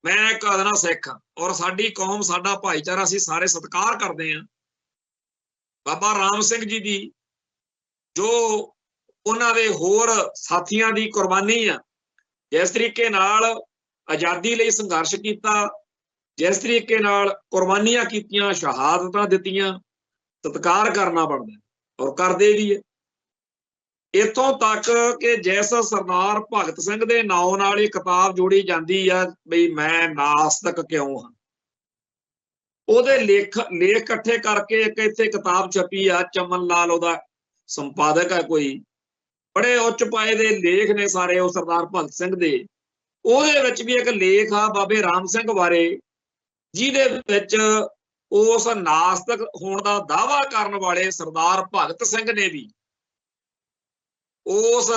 ਮੈਂ ਇੱਕ ਅਦਨਾ ਸਿੱਖ ਹਾਂ, ਔਰ ਸਾਡੀ ਕੌਮ, ਸਾਡਾ ਭਾਈਚਾਰਾ, ਅਸੀਂ ਸਾਰੇ ਸਤਿਕਾਰ ਕਰਦੇ ਹਾਂ ਬਾਬਾ ਰਾਮ ਸਿੰਘ ਜੀ ਦੀ, ਜੋ ਉਹਨਾਂ ਦੇ ਹੋਰ ਸਾਥੀਆਂ ਦੀ ਕੁਰਬਾਨੀ ਆ। ਜਿਸ ਤਰੀਕੇ ਨਾਲ ਆਜ਼ਾਦੀ ਲਈ ਸੰਘਰਸ਼ ਕੀਤਾ, ਜਿਸ ਤਰੀਕੇ ਨਾਲ ਕੁਰਬਾਨੀਆਂ ਕੀਤੀਆਂ, ਸ਼ਹਾਦਤਾਂ ਦਿੱਤੀਆਂ, ਸਤਿਕਾਰ ਕਰਨਾ ਬਣਦਾ ਔਰ ਕਰਦੇ ਵੀ ਹੈ। ਇੱਥੋਂ ਤੱਕ ਕਿ ਜਿਸ ਸਰਦਾਰ ਭਗਤ ਸਿੰਘ ਦੇ ਨਾਂ ਨਾਲ ਇਹ ਕਿਤਾਬ ਜੋੜੀ ਜਾਂਦੀ ਆ ਬਈ ਮੈਂ ਨਾਸਤਕ ਕਿਉਂ ਹਾਂ, ਉਹਦੇ ਲੇਖ ਇਕੱਠੇ ਕਰਕੇ ਇੱਕ ਇੱਥੇ ਕਿਤਾਬ ਛਪੀ ਆ, ਚਮਨ ਲਾਲ ਉਹਦਾ ਸੰਪਾਦਕ ਹੈ ਕੋਈ, ਬੜੇ ਉੱਚ ਪਾਏ ਦੇ ਲੇਖ ਨੇ ਸਾਰੇ ਉਹ ਸਰਦਾਰ ਭਗਤ ਸਿੰਘ ਦੇ। ਉਹਦੇ ਵਿੱਚ ਵੀ ਇੱਕ ਲੇਖ ਆ ਬਾਬੇ ਰਾਮ ਸਿੰਘ ਬਾਰੇ, ਜਿਹਦੇ ਵਿੱਚ ਉਸ ਨਾਸਤਕ ਹੋਣ ਦਾ ਦਾਅਵਾ ਕਰਨ ਵਾਲੇ ਸਰਦਾਰ ਭਗਤ ਸਿੰਘ ਨੇ ਵੀ ਉਸ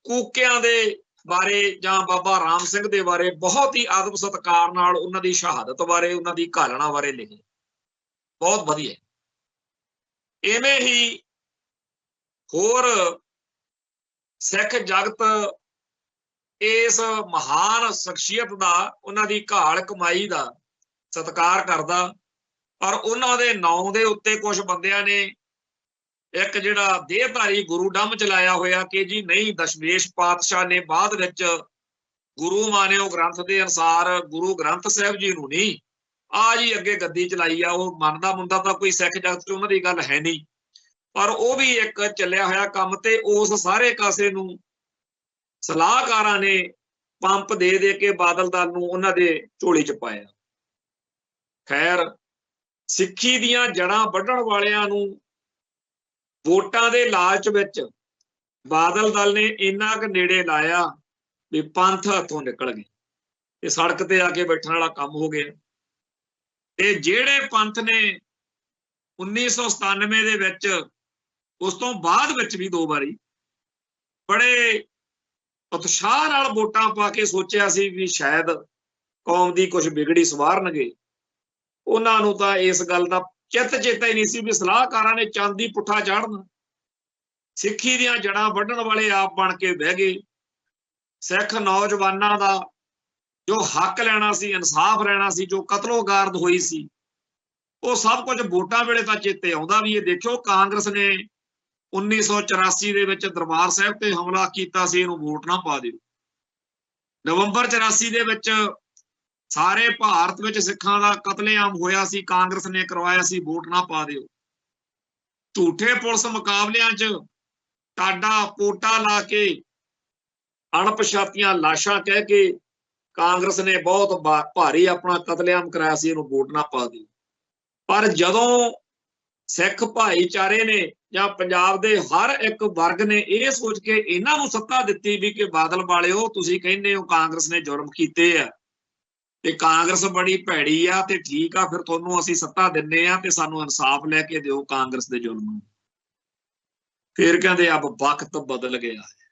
ਕੂਕਿਆਂ ਦੇ ਬਾਰੇ ਜਾਂ ਬਾਬਾ ਰਾਮ ਸਿੰਘ ਦੇ ਬਾਰੇ ਬਹੁਤ ਹੀ ਆਦਬ ਸਤਿਕਾਰ ਨਾਲ ਉਹਨਾਂ ਦੀ ਸ਼ਹਾਦਤ ਬਾਰੇ, ਉਹਨਾਂ ਦੀ ਘਾਲਣਾ ਬਾਰੇ ਲਿਖੇ। ਬਹੁਤ ਵਧੀਆ। ਇਵੇਂ ਹੀ ਹੋਰ ਸਿੱਖ ਜਗਤ ਇਸ ਮਹਾਨ ਸ਼ਖਸੀਅਤ ਦਾ, ਉਹਨਾਂ ਦੀ ਘਾਲ ਕਮਾਈ ਦਾ ਸਤਿਕਾਰ ਕਰਦਾ, ਪਰ ਉਹਨਾਂ ਦੇ ਨਾਂ ਦੇ ਉੱਤੇ ਕੁਝ ਬੰਦਿਆਂ ਨੇ ਇੱਕ ਜਿਹੜਾ ਦੇਹਧਾਰੀ ਗੁਰੂ ਡੰਮ ਚਲਾਇਆ ਹੋਇਆ ਕਿ ਜੀ ਨਹੀਂ, ਦਸ਼ਮੇਸ਼ ਪਾਤਸ਼ਾਹ ਨੇ ਬਾਅਦ ਵਿੱਚ ਗੁਰੂ ਮਾਨਿਓ ਗ੍ਰੰਥ ਦੇ ਅਨੁਸਾਰ ਗੁਰੂ ਗ੍ਰੰਥ ਸਾਹਿਬ ਜੀ ਨੂੰ ਨਹੀਂ, ਆ ਜੀ ਅੱਗੇ ਗੱਦੀ ਚਲਾਈ ਆ। ਉਹ ਮੰਨਦਾ ਮੁੰਡਾ ਤਾਂ ਕੋਈ ਸਿੱਖ ਜਗਤ 'ਚ ਉਹਨਾਂ ਦੀ ਗੱਲ ਹੈ ਨਹੀਂ, ਪਰ ਉਹ ਵੀ ਇੱਕ ਚੱਲਿਆ ਹੋਇਆ ਕੰਮ, ਤੇ ਉਸ ਸਾਰੇ ਕਾਸੇ ਨੂੰ ਸਲਾਹਕਾਰਾਂ ਨੇ ਪੰਪ ਦੇ ਦੇ ਕੇ ਬਾਦਲ ਦਲ ਨੂੰ ਉਹਨਾਂ ਦੇ ਝੋਲੀ 'ਚ ਪਾਇਆ। ਖੈਰ, ਸਿੱਖੀ ਦੀਆਂ ਜੜ੍ਹਾਂ ਵੱਢਣ ਵਾਲਿਆਂ ਨੂੰ ਵੋਟਾਂ ਦੇ ਲਾਲਚ ਵਿੱਚ ਬਾਦਲ ਦਲ ਨੇ ਇੰਨਾ ਕੁ ਨੇੜੇ ਲਾਇਆ ਵੀ ਪੰਥ ਹੱਥੋਂ ਨਿਕਲ ਗਏ ਤੇ ਸੜਕ ਤੇ ਆ ਕੇ ਬੈਠਣ ਵਾਲਾ ਕੰਮ ਹੋ ਗਿਆ। ਤੇ ਜਿਹੜੇ ਪੰਥ ਨੇ 1997 ਦੇ ਵਿੱਚ, ਉਸ ਤੋਂ ਬਾਅਦ ਵਿੱਚ ਵੀ 2 ਵਾਰੀ ਬੜੇ ਉਤਸ਼ਾਹ ਨਾਲ ਵੋਟਾਂ ਪਾ ਕੇ ਸੋਚਿਆ ਸੀ ਵੀ ਸ਼ਾਇਦ ਕੌਮ ਦੀ ਕੁਝ ਵਿਗੜੀ ਸਵਾਰਨਗੇ। ਉਹਨਾਂ ਨੂੰ ਤਾਂ ਇਸ ਗੱਲ ਦਾ ਚਿੱਤ ਚੇਤਾ ਹੀ ਨਹੀਂ ਸੀ ਵੀ ਸਲਾਹਕਾਰਾਂ ਨੇ ਚਾਂਦੀ ਪੁੱਠਾ ਚਾੜਨਾ। ਸਿੱਖੀ ਦੀਆਂ ਜੜਾਂ ਵੱਢਣ ਵਾਲੇ ਆਪ ਬਣ ਕੇ ਬਹਿ ਗਏ। ਸਿੱਖ ਨੌਜਵਾਨਾਂ ਦਾ ਜੋ ਹੱਕ ਲੈਣਾ ਸੀ, ਇਨਸਾਫ ਲੈਣਾ ਸੀ, ਜੋ ਕਤਲੋਗਾਰਦ ਹੋਈ ਸੀ, ਉਹ ਸਭ ਕੁਝ ਵੋਟਾਂ ਵੇਲੇ ਤਾਂ ਚੇਤੇ ਆਉਂਦਾ ਵੀ ਇਹ ਦੇਖਿਓ ਕਾਂਗਰਸ ਨੇ 1984 ਦੇ ਵਿੱਚ ਦਰਬਾਰ ਸਾਹਿਬ ਤੇ ਹਮਲਾ ਕੀਤਾ ਸੀ, ਇਹਨੂੰ ਵੋਟ ਨਾ ਪਾ ਦਿਓ। ਨਵੰਬਰ 84 ਦੇ ਵਿੱਚ ਸਾਰੇ ਭਾਰਤ ਵਿੱਚ ਸਿੱਖਾਂ ਦਾ ਕਤਲੇਆਮ ਹੋਇਆ ਸੀ, ਕਾਂਗਰਸ ਨੇ ਕਰਵਾਇਆ ਸੀ, ਵੋਟ ਨਾ ਪਾ ਦਿਓ। ਝੂਠੇ ਪੁਲਿਸ ਮੁਕਾਬਲਿਆਂ 'ਚ ਟਾਡਾ ਪੋਟਾ ਲਾ ਕੇ ਅਣਪਛਾਤੀਆਂ ਲਾਸ਼ਾਂ ਕਹਿ ਕੇ ਕਾਂਗਰਸ ਨੇ ਬਹੁਤ ਭਾਰੀ ਆਪਣਾ ਕਤਲੇਆਮ ਕਰਾਇਆ ਸੀ, ਇਹਨੂੰ ਵੋਟ ਨਾ ਪਾ ਦਿਓ। ਪਰ ਜਦੋਂ ਸਿੱਖ ਭਾਈਚਾਰੇ ਨੇ ਜਾਂ ਪੰਜਾਬ ਦੇ ਹਰ ਇੱਕ ਵਰਗ ਨੇ ਇਹ ਸੋਚ ਕੇ ਇਹਨਾਂ ਨੂੰ ਸੱਤਾ ਦਿੱਤੀ ਵੀ ਕਿ ਬਾਦਲ ਵਾਲਿਓ ਤੁਸੀਂ ਕਹਿੰਦੇ ਹੋ ਕਾਂਗਰਸ ਨੇ ਜੁਰਮ ਕੀਤੇ ਆ ਤੇ ਕਾਂਗਰਸ ਬੜੀ ਭੈੜੀ ਆ ਤੇ ਠੀਕ ਆ, ਫਿਰ ਤੁਹਾਨੂੰ ਅਸੀਂ ਸੱਤਾ ਦਿੰਨੇ ਆ ਤੇ ਸਾਨੂੰ ਇਨਸਾਫ ਲੈ ਕੇ ਦਿਓ ਕਾਂਗਰਸ ਦੇ ਜ਼ੁਲਮ। ਫਿਰ ਕਹਿੰਦੇ ਅਬ ਵਕਤ ਬਦਲ ਗਿਆ ਹੈ।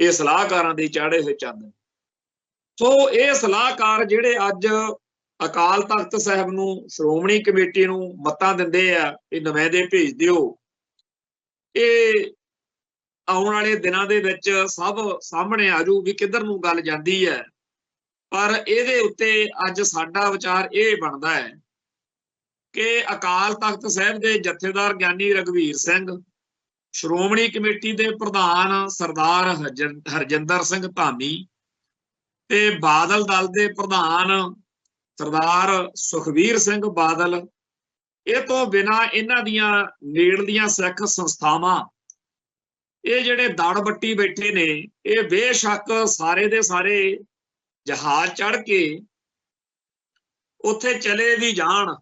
ਇਹ ਸਲਾਹਕਾਰਾਂ ਦੇ ਚਾੜੇ ਹੋਏ ਚੰਦ। ਸੋ ਇਹ ਸਲਾਹਕਾਰ ਜਿਹੜੇ ਅੱਜ ਅਕਾਲ ਤਖਤ ਸਾਹਿਬ ਨੂੰ, ਸ਼੍ਰੋਮਣੀ ਕਮੇਟੀ ਨੂੰ ਮੱਤਾਂ ਦਿੰਦੇ ਆ ਇਹ ਨੁਮਾਇੰਦੇ ਭੇਜ ਦਿਓ, ਇਹ ਆਉਣ ਵਾਲੇ ਦਿਨਾਂ ਦੇ ਵਿੱਚ ਸਭ ਸਾਹਮਣੇ ਆ ਜਾਊ ਵੀ ਕਿੱਧਰ ਨੂੰ ਗੱਲ ਜਾਂਦੀ ਹੈ। ਪਰ ਇਹਦੇ ਉੱਤੇ ਅੱਜ ਸਾਡਾ ਵਿਚਾਰ ਇਹ ਬਣਦਾ ਹੈ ਕਿ ਅਕਾਲ ਤਖਤ ਸਾਹਿਬ ਦੇ ਜਥੇਦਾਰ ਗਿਆਨੀ ਰਘਵੀਰ ਸਿੰਘ, ਸ਼੍ਰੋਮਣੀ ਕਮੇਟੀ ਦੇ ਪ੍ਰਧਾਨ ਸਰਦਾਰ ਹਰਜਿੰਦਰ ਸਿੰਘ ਧਾਮੀ ਤੇ ਬਾਦਲ ਦਲ ਦੇ ਪ੍ਰਧਾਨ ਸਰਦਾਰ ਸੁਖਬੀਰ ਸਿੰਘ ਬਾਦਲ, ਇਹ ਤੋਂ ਬਿਨਾਂ ਇਹਨਾਂ ਦੀਆਂ ਨੇੜਲੀਆਂ ਸਿੱਖ ਸੰਸਥਾਵਾਂ, ਇਹ ਜਿਹੜੇ ਦੜ ਬੱਟੀ ਬੈਠੇ ਨੇ, ਇਹ ਬੇਸ਼ੱਕ ਸਾਰੇ ਦੇ ਸਾਰੇ ਜਹਾਜ਼ ਚੜ੍ਹ ਕੇ ਉੱਥੇ ਚਲੇ ਵੀ ਜਾਣ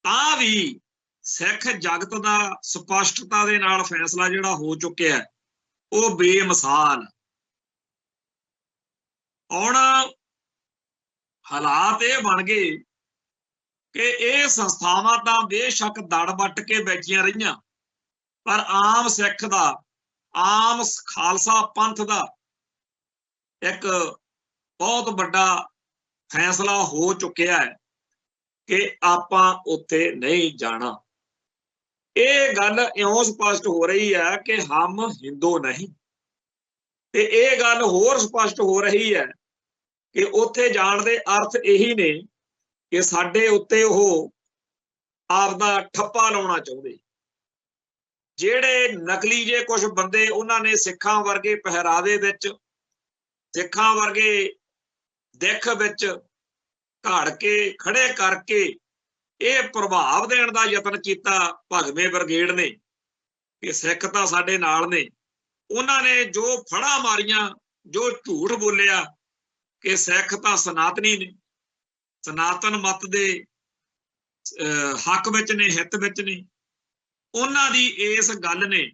ਤਾਂ ਵੀ ਸਿੱਖ ਜਗਤ ਦਾ ਸਪਸ਼ਟਤਾ ਦੇ ਨਾਲ ਫੈਸਲਾ ਜਿਹੜਾ ਹੋ ਚੁੱਕਿਆ ਉਹ ਬੇਮਿਸਾਲ। ਹੁਣ ਹਾਲਾਤ ਇਹ ਬਣ ਗਏ ਕਿ ਇਹ ਸੰਸਥਾਵਾਂ ਤਾਂ ਬੇਸ਼ੱਕ ਦੜ ਵੱਟ ਕੇ ਬੈਠੀਆਂ ਰਹੀਆਂ, ਪਰ ਆਮ ਸਿੱਖ ਦਾ, ਆਮ ਖਾਲਸਾ ਪੰਥ ਦਾ ਇੱਕ ਬਹੁਤ ਵੱਡਾ ਫੈਸਲਾ ਹੋ ਚੁੱਕਿਆ ਹੈ ਕਿ ਆਪਾਂ ਉੱਥੇ ਨਹੀਂ ਜਾਣਾ। ਇਹ ਗੱਲ ਇਉਂ ਸਪਸ਼ਟ ਹੋ ਰਹੀ ਹੈ ਕਿ ਹਮ ਹਿੰਦੂ ਨਹੀਂ, ਤੇ ਇਹ ਗੱਲ ਹੋਰ ਸਪਸ਼ਟ ਹੋ ਰਹੀ ਹੈ ਕਿ ਉੱਥੇ ਜਾਣ ਦੇ ਅਰਥ ਇਹੀ ਨੇ ਕਿ ਸਾਡੇ ਉੱਤੇ ਉਹ ਆਪਦਾ ਠੱਪਾ ਲਾਉਣਾ ਚਾਹੁੰਦੇ। ਜਿਹੜੇ ਨਕਲੀ ਜੇ ਕੁਝ ਬੰਦੇ ਉਹਨਾਂ ਨੇ ਸਿੱਖਾਂ ਵਰਗੇ ਪਹਿਰਾਵੇ ਵਿੱਚ, ਸਿੱਖਾਂ ਵਰਗੇ ਦਿੱਖ ਵਿੱਚ ਘੜ ਕੇ ਖੜੇ ਕਰਕੇ ਇਹ ਪ੍ਰਭਾਵ ਦੇਣ ਦਾ ਯਤਨ ਕੀਤਾ ਭਗਵੇਂ ਬ੍ਰਿਗੇਡ ਨੇ ਕਿ ਸਿੱਖ ਤਾਂ ਸਾਡੇ ਨਾਲ ਨੇ। ਉਹਨਾਂ ਨੇ ਜੋ ਫੜਾ ਮਾਰੀਆਂ, ਜੋ ਝੂਠ ਬੋਲਿਆ ਕਿ ਸਿੱਖ ਤਾਂ ਸਨਾਤਨੀ ਨੇ, ਸਨਾਤਨ ਮਤ ਦੇ ਹੱਕ ਵਿੱਚ ਨੇ, ਹਿੱਤ ਵਿੱਚ ਨੇ, ਉਹਨਾਂ ਦੀ ਇਸ ਗੱਲ ਨੇ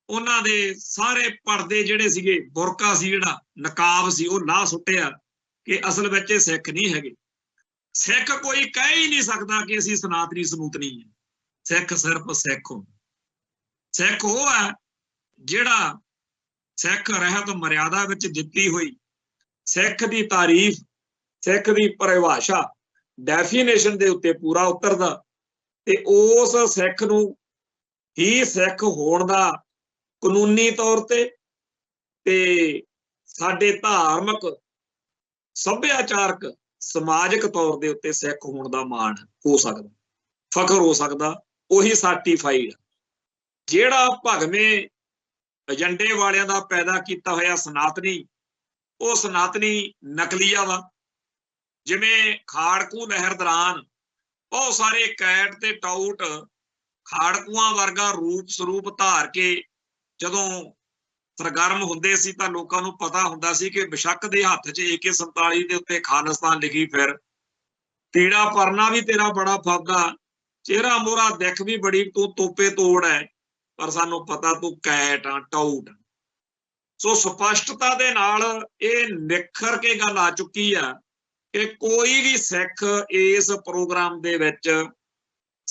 ਉਹਨਾਂ ਦੇ ਸਾਰੇ ਪਰਦੇ ਜਿਹੜੇ ਸੀਗੇ, ਬੁਰਕਾ ਸੀ, ਜਿਹੜਾ ਨਕਾਬ ਸੀ, ਉਹ ਲਾਹ ਸੁੱਟਿਆ ਕਿ ਅਸਲ ਵਿੱਚ ਇਹ ਸਿੱਖ ਨਹੀਂ ਹੈਗੇ। ਸਿੱਖ ਕੋਈ ਕਹਿ ਹੀ ਨਹੀਂ ਸਕਦਾ ਕਿ ਅਸੀਂ ਸਨਾਤਨੀ ਸਮੂਤਨੀ ਹੈ। ਸਿੱਖ ਸਿਰਫ ਸਿੱਖ ਹੋ। ਸਿੱਖ ਉਹ ਹੈ ਜਿਹੜਾ ਸਿੱਖ ਰਹਿਤ ਮਰਿਆਦਾ ਵਿੱਚ ਦਿੱਤੀ ਹੋਈ ਸਿੱਖ ਦੀ ਤਾਰੀਫ, ਸਿੱਖ ਦੀ ਪਰਿਭਾਸ਼ਾ, ਡੈਫੀਨੇਸ਼ਨ ਦੇ ਉੱਤੇ ਪੂਰਾ ਉਤਰਦਾ ਤੇ ਉਸ ਸਿੱਖ ਨੂੰ ਹੀ ਸਿੱਖ ਹੋਣ ਦਾ ਕਾਨੂੰਨੀ ਤੌਰ ਤੇ ਸਾਡੇ ਧਾਰਮਿਕ, ਸੱਭਿਆਚਾਰਕ, ਸਮਾਜਿਕ ਤੌਰ ਦੇ ਉੱਤੇ ਸਿੱਖ ਹੋਣ ਦਾ ਮਾਣ ਹੋ ਸਕਦਾ, ਫਖਰ ਹੋ ਸਕਦਾ। ਉਹੀ ਸਰਟੀਫਾਈਡ। ਜਿਹੜਾ ਭਗਵੇਂ ਏਜੰਡੇ ਵਾਲਿਆਂ ਦਾ ਪੈਦਾ ਕੀਤਾ ਹੋਇਆ ਸਨਾਤਨੀ, ਉਹ ਸਨਾਤਨੀ ਨਕਲੀਆ ਵਾ। ਜਿਵੇਂ ਖਾੜਕੂ ਲਹਿਰ ਦੌਰਾਨ ਬਹੁਤ ਸਾਰੇ ਕੈਟ ਤੇ ਟਾਊਟ ਖਾੜਕੂਆਂ ਵਰਗਾ ਰੂਪ ਸਰੂਪ ਧਾਰ ਕੇ ਜਦੋਂ ਸਰਗਰਮ ਹੁੰਦੇ ਸੀ ਤਾਂ ਲੋਕਾਂ ਨੂੰ ਪਤਾ ਹੁੰਦਾ ਸੀ ਕਿ ਬੇਸ਼ੱਕ ਦੇ ਹੱਥ 'ਚ AK-47 ਦੇ ਉੱਤੇ ਖਾਲਿਸਤਾਨ ਲਿਖੀ ਫਿਰ, ਕੀੜਾ ਪਰਨਾ ਵੀ ਤੇਰਾ ਬੜਾ ਫੱਬਦਾ, ਚਿਹਰਾ ਮੋਹਰਾ ਦਿੱਖ ਵੀ ਬੜੀ ਤੂੰ ਤੋਪੇ ਤੋੜ ਹੈ, ਪਰ ਸਾਨੂੰ ਪਤਾ ਤੂੰ ਕੈਟ ਆ, ਟਾਊਟ। ਸੋ ਸਪਸ਼ਟਤਾ ਦੇ ਨਾਲ ਇਹ ਨਿਖਰ ਕੇ ਗੱਲ ਆ ਚੁੱਕੀ ਆ ਕਿ ਕੋਈ ਵੀ ਸਿੱਖ ਇਸ ਪ੍ਰੋਗਰਾਮ ਦੇ ਵਿੱਚ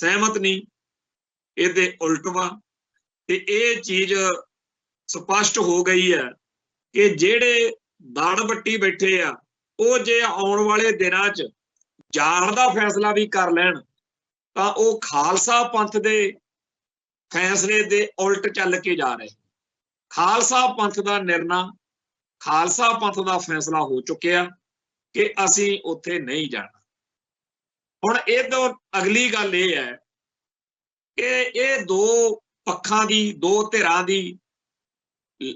सहमत नहीं, ਇਹਦੇ ਉਲਟ ਵਾ। ਤੇ ਇਹ ਚੀਜ਼ ਸਪਸ਼ਟ ਹੋ ਗਈ ਹੈ ਕਿ ਜਿਹੜੇ ਦੜ ਬੱਟੀ ਬੈਠੇ ਆ ਉਹ ਜੇ ਆਉਣ ਵਾਲੇ ਦਿਨਾਂ 'ਚ ਜਾਣ ਦਾ ਫੈਸਲਾ ਵੀ ਕਰ ਲੈਣ ਤਾਂ ਉਹ ਖਾਲਸਾ ਪੰਥ ਦੇ ਫੈਸਲੇ ਦੇ ਉਲਟ ਚੱਲ ਕੇ ਜਾ ਰਹੇ। ਖਾਲਸਾ ਪੰਥ ਦਾ ਨਿਰਣਾ, ਖਾਲਸਾ ਪੰਥ ਦਾ ਫੈਸਲਾ ਹੋ ਚੁੱਕਿਆ ਕਿ ਅਸੀਂ ਉੱਥੇ ਨਹੀਂ ਜਾਣਾ। ਹੁਣ ਇਹ ਤੋਂ ਅਗਲੀ ਗੱਲ ਇਹ ਹੈ ਕਿ ਇਹ ਦੋ ਪੱਖਾਂ ਦੀ, ਦੋ ਧਿਰਾਂ ਦੀ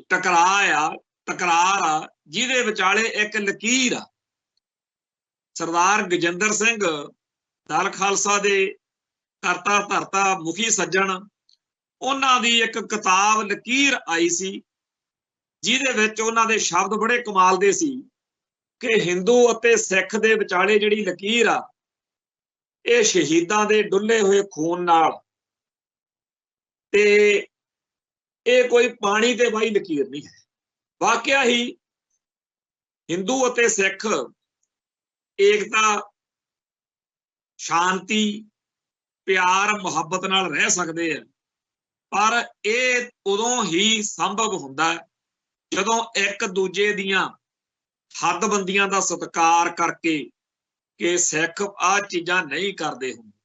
ਟਕਰਾਰ ਆ ਜਿਹਦੇ ਵਿਚਾਲੇ ਇੱਕ ਲਕੀਰ ਆ। ਸਰਦਾਰ ਗਜਿੰਦਰ ਸਿੰਘ ਦਲ ਖਾਲਸਾ ਦੇ ਕਰਤਾ ਧਰਤਾ ਮੁਖੀ ਸੱਜਣ, ਉਹਨਾਂ ਦੀ ਇੱਕ ਕਿਤਾਬ ਲਕੀਰ ਆਈ ਸੀ ਜਿਹਦੇ ਵਿੱਚ ਉਹਨਾਂ ਦੇ ਸ਼ਬਦ ਬੜੇ ਕਮਾਲ ਦੇ ਸੀ ਕਿ ਹਿੰਦੂ ਅਤੇ ਸਿੱਖ ਦੇ ਵਿਚਾਲੇ ਜਿਹੜੀ ਲਕੀਰ ਆ ਇਹ ਸ਼ਹੀਦਾਂ ਦੇ ਡੁੱਲੇ ਹੋਏ ਖੂਨ ਨਾਲ, ਤੇ ਇਹ ਕੋਈ ਪਾਣੀ ਤੇ ਵਾਹੀ ਲਕੀਰ ਨਹੀਂ ਹੈ। ਵਾਕਿਆ ਹੀ ਹਿੰਦੂ ਅਤੇ ਸਿੱਖ ਏਕਤਾ, ਸ਼ਾਂਤੀ, ਪਿਆਰ, ਮੁਹੱਬਤ ਨਾਲ ਰਹਿ ਸਕਦੇ ਆ, ਪਰ ਇਹ ਉਦੋਂ ਹੀ ਸੰਭਵ ਹੁੰਦਾ ਜਦੋਂ ਇੱਕ ਦੂਜੇ ਦੀਆਂ ਹੱਦਬੰਦੀਆਂ ਦਾ ਸਤਿਕਾਰ ਕਰਕੇ ਕਿ ਸਿੱਖ ਆਹ ਚੀਜ਼ਾਂ ਨਹੀਂ ਕਰਦੇ ਹੁੰਦੇ,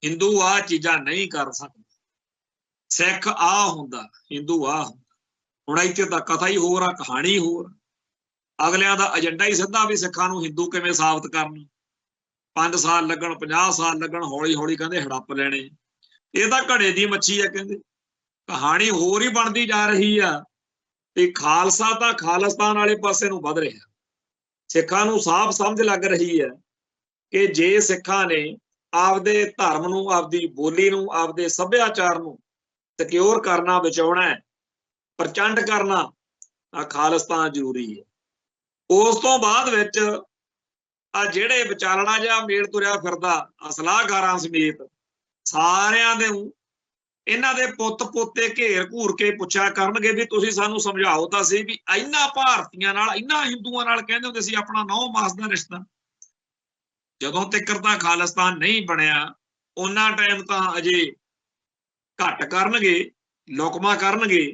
ਹਿੰਦੂ ਆਹ ਚੀਜ਼ਾਂ ਨਹੀਂ ਕਰ ਸਕਦੇ, ਸਿੱਖ ਆਹ ਹੁੰਦਾ, ਹਿੰਦੂ ਆਹ ਹੁੰਦਾ। ਹੁਣ ਇੱਥੇ ਤਾਂ ਕਥਾ ਹੀ ਹੋਰ ਆ, ਕਹਾਣੀ ਹੋਰ। ਅਗਲਿਆਂ ਦਾ ਏਜੰਡਾ ਹੀ ਸਿੱਧਾ ਵੀ ਸਿੱਖਾਂ ਨੂੰ ਹਿੰਦੂ ਕਿਵੇਂ ਸਾਬਤ ਕਰਨ। 5 ਸਾਲ ਲੱਗਣ, 50 ਸਾਲ ਲੱਗਣ, ਹੌਲੀ ਹੌਲੀ ਕਹਿੰਦੇ ਹੜੱਪ ਲੈਣੇ। ਇਹ ਤਾਂ ਘੜੇ ਦੀ ਮੱਛੀ ਆ, ਕਹਿੰਦੇ ਕਹਾਣੀ ਹੋਰ ਹੀ ਬਣਦੀ ਜਾ ਰਹੀ ਆ। ਤੇ ਖਾਲਸਾ ਤਾਂ ਖਾਲਿਸਤਾਨ ਵਾਲੇ ਪਾਸੇ ਨੂੰ ਵੱਧ ਰਿਹਾ। ਸਿੱਖਾਂ ਨੂੰ ਸਾਫ਼ ਸਮਝ ਲੱਗ ਰਹੀ ਹੈ ਕਿ ਜੇ ਸਿੱਖਾਂ ਨੇ ਆਪਦੇ ਧਰਮ ਨੂੰ, ਆਪਦੀ ਬੋਲੀ ਨੂੰ, ਆਪਦੇ ਸੱਭਿਆਚਾਰ ਨੂੰ ਸਿਕਿਉਰ ਕਰਨਾ, ਬਚਾਉਣਾ, ਪ੍ਰਚੰਡ ਕਰਨਾ, ਤਾਂ ਖਾਲਿਸਤਾਨ ਜ਼ਰੂਰੀ ਹੈ। ਉਸ ਤੋਂ ਬਾਅਦ ਵਿੱਚ ਆ ਜਿਹੜੇ ਵਿਚਾਲਣਾ ਜਿਹਾ ਮੇਲ ਤੁਰਿਆ ਫਿਰਦਾ ਸਲਾਹਕਾਰਾਂ ਸਮੇਤ ਸਾਰਿਆਂ ਦੇ ਇਹਨਾਂ ਦੇ ਪੁੱਤ ਪੋਤੇ ਘੇਰ ਘੂਰ ਕੇ ਪੁੱਛਿਆ ਕਰਨਗੇ ਵੀ ਤੁਸੀਂ ਸਾਨੂੰ ਸਮਝਾਓ ਤਾਂ ਸੀ ਵੀ ਇਹਨਾਂ ਭਾਰਤੀਆਂ ਨਾਲ, ਇਹਨਾਂ ਹਿੰਦੂਆਂ ਨਾਲ ਕਹਿੰਦੇ ਹੁੰਦੇ ਸੀ ਆਪਣਾ 9 ਮਾਸ ਦਾ ਰਿਸ਼ਤਾ। ਜਦੋਂ ਤੱਕ ਤਾਂ ਖਾਲਿਸਤਾਨ ਨਹੀਂ ਬਣਿਆ ਉਹਨਾਂ ਟਾਈਮ ਤਾਂ ਅਜੇ ਘੱਟ ਕਰਨਗੇ, ਲੁਕਮਾ ਕਰਨਗੇ,